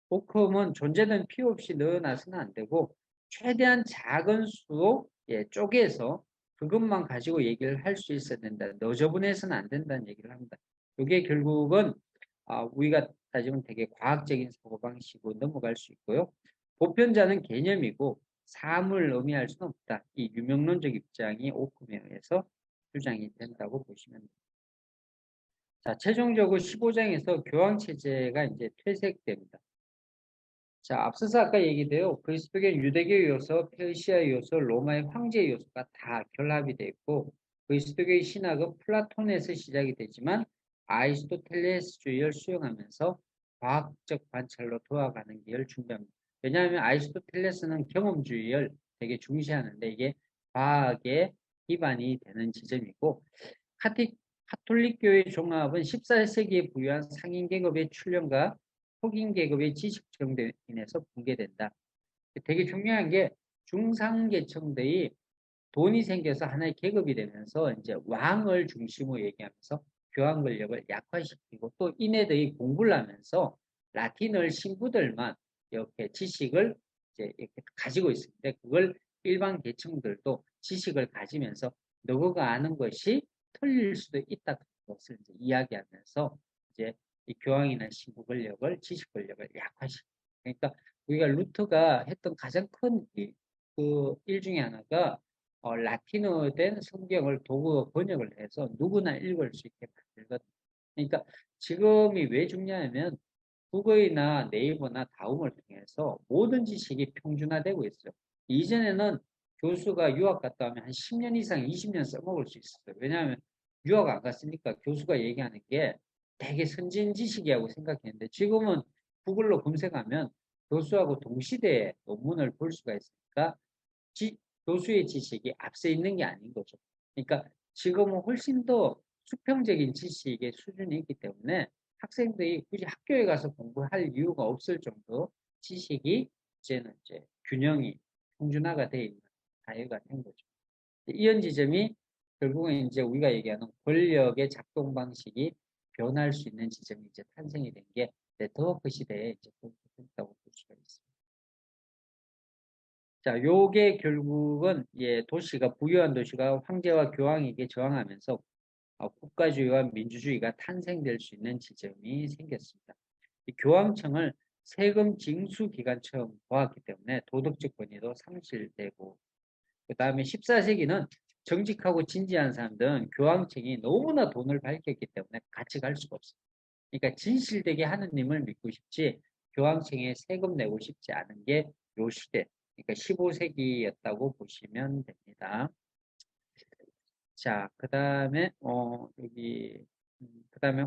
오컴은 존재는 필요 없이 넣어놔서는 안 되고 최대한 작은 수로 쪼개서 그것만 가지고 얘기를 할 수 있어야 된다. 너저분해서는 안 된다는 얘기를 합니다. 이게 결국은 우리가 따지면 되게 과학적인 사고방식으로 넘어갈 수 있고요. 보편자는 개념이고 사물을 의미할 수는 없다. 이 유명론적 입장이 오컴에 의해서 주장이 된다고 보시면 됩니다. 자, 최종적으로 15장에서 교황체제가 이제 퇴색됩니다. 자, 앞서서 아까 얘기돼요. 그리스도교 유대교 요소, 페르시아 요소, 로마의 황제 요소가 다 결합이 되어 있고 그리스도교의 신학은 플라톤에서 시작이 되지만 아리스토텔레스주의를 수용하면서 과학적 관찰로 도와가는 길을 준비합니다. 왜냐하면 아리스토텔레스는 경험주의를 되게 중시하는데 이게 과학의 기반이 되는 지점이고 카톨릭교의 종합은 14세기에 부유한 상인 계급의 출현과 속인 계급의 지식 정대로 인해서 붕괴된다. 되게 중요한 게 중상계층들이 돈이 생겨서 하나의 계급이 되면서 이제 왕을 중심으로 얘기하면서 교황 권력을 약화시키고 또 이네들이 공부를 하면서 라틴을 신부들만 이렇게 지식을 이제 이렇게 가지고 있는데 그걸 일반 계층들도 지식을 가지면서 너가 아는 것이 틀릴 수도 있다는 것을 이제 이야기하면서 이제 이 교황이나 신부 권력을 지식 권력을 약화시키고 그러니까 우리가 루터가 했던 가장 큰 그 일 중에 하나가 라틴어 된 성경을 도구로 번역을 해서 누구나 읽을 수 있게 만들거든요. 그러니까 지금이 왜 중요하냐면 구글이나 네이버나 다음을 통해서 모든 지식이 평준화되고 있어요. 이전에는 교수가 유학 갔다 오면 한 10년 이상, 20년 써먹을 수 있었어요. 왜냐하면 유학 안 갔으니까 교수가 얘기하는 게 되게 선진 지식이라고 생각했는데 지금은 구글로 검색하면 교수하고 동시대에 논문을 볼 수가 있으니까 교수의 지식이 앞서 있는 게 아닌 거죠. 그러니까 지금은 훨씬 더 수평적인 지식의 수준이 있기 때문에 학생들이 굳이 학교에 가서 공부할 이유가 없을 정도 지식이 이제는 이제 균형이 평준화가 되어 있는 사회가 된 거죠. 이런 지점이 결국은 이제 우리가 얘기하는 권력의 작동 방식이 변할 수 있는 지점이 이제 탄생이 된 게 네트워크 시대에 이제 됐다고 볼 수가 있습니다. 자, 요게 결국은 도시가 부유한 도시가 황제와 교황에게 저항하면서 국가주의와 민주주의가 탄생될 수 있는 지점이 생겼습니다. 이 교황청을 세금 징수 기관처럼 보았기 때문에 도덕적 권위도 상실되고 그 다음에 14세기는 정직하고 진지한 사람들은 교황청이 너무나 돈을 밝혔기 때문에 같이 갈 수가 없어요. 그러니까 진실되게 하느님을 믿고 싶지 교황청에 세금 내고 싶지 않은 게 요 시대, 그러니까 15세기였다고 보시면 됩니다. 자, 그다음에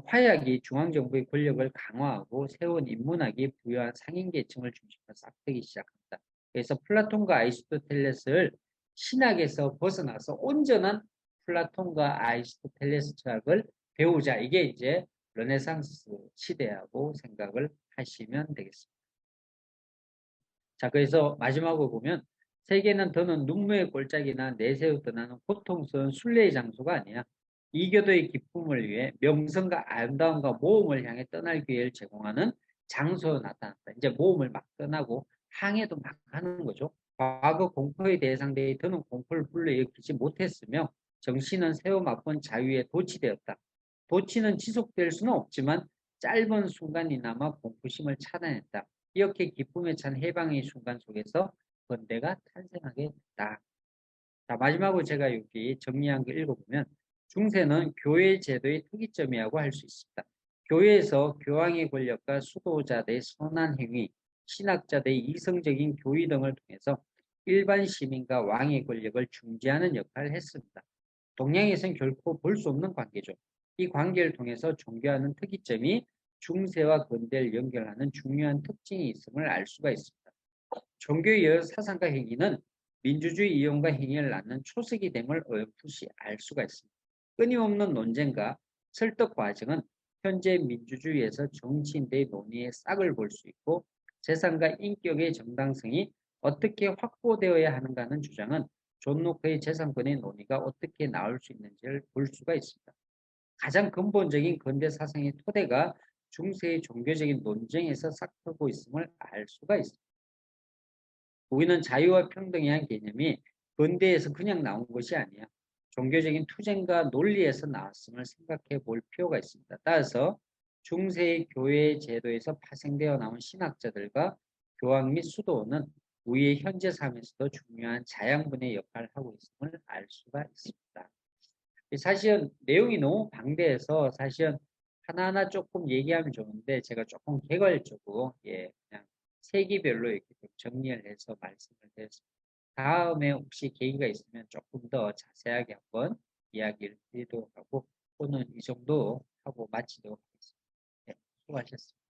화약이 중앙정부의 권력을 강화하고 세운 인문학이 부여한 상인계층을 중심으로 싹트기 시작합니다. 그래서 플라톤과 아리스토텔레스를 신학에서 벗어나서 온전한 플라톤과 아리스토텔레스 철학을 배우자. 이게 이제 르네상스 시대하고 생각을 하시면 되겠습니다. 자, 그래서 마지막으로 보면 세계는 더는 눈물의 골짜기나 내세우 떠나는 고통스러운 순례의 장소가 아니야. 이교도의 기쁨을 위해 명성과 아름다움과 모험을 향해 떠날 기회를 제공하는 장소로 나타났다. 이제 모험을 막 떠나고 항해도 막 하는 거죠. 과거 공포의 대상들이 더는 공포를 불러일으키지 못했으며 정신은 새로 맛본 자유에 도취되었다. 도취는 지속될 수는 없지만 짧은 순간이나마 공포심을 차단했다. 이렇게 기쁨에 찬 해방의 순간 속에서 건대가 탄생하게 됐다. 자, 마지막으로 제가 여기 정리한 거 읽어보면 중세는 교회 제도의 특이점이라고 할 수 있습니다. 교회에서 교황의 권력과 수도자들의 선한 행위, 신학자들의 이성적인 교의 등을 통해서 일반 시민과 왕의 권력을 중재하는 역할을 했습니다. 동양에서는 결코 볼 수 없는 관계죠. 이 관계를 통해서 종교하는 특이점이 중세와 근대를 연결하는 중요한 특징이 있음을 알 수가 있습니다. 종교의 여러 사상과 행위는 민주주의 이용과 행위를 낳는 초석이 됨을 어렴풋이 알 수가 있습니다. 끊임없는 논쟁과 설득 과정은 현재 민주주의에서 정치인들의 논의의 싹을 볼 수 있고 재산과 인격의 정당성이 어떻게 확보되어야 하는가는 주장은 존 로크의 재산권의 논의가 어떻게 나올 수 있는지를 볼 수가 있습니다. 가장 근본적인 근대 사상의 토대가 중세의 종교적인 논쟁에서 싹트고 있음을 알 수가 있습니다. 우리는 자유와 평등에 대한 개념이 근대에서 그냥 나온 것이 아니야. 종교적인 투쟁과 논리에서 나왔음을 생각해 볼 필요가 있습니다. 따라서 중세의 교회 제도에서 파생되어 나온 신학자들과 교황 및 수도원은 우리의 현재 삶에서도 중요한 자양분의 역할을 하고 있음을 알 수가 있습니다. 사실은 내용이 너무 방대해서 사실은 하나하나 조금 얘기하면 좋은데 제가 조금 개괄적으로 그냥 세기별로 이렇게 좀 정리를 해서 말씀을 드렸습니다. 다음에 혹시 계기가 있으면 조금 더 자세하게 한번 이야기를 드리도록 하고 오늘 이 정도 하고 마치도록 하겠습니다. 네, 수고하셨습니다.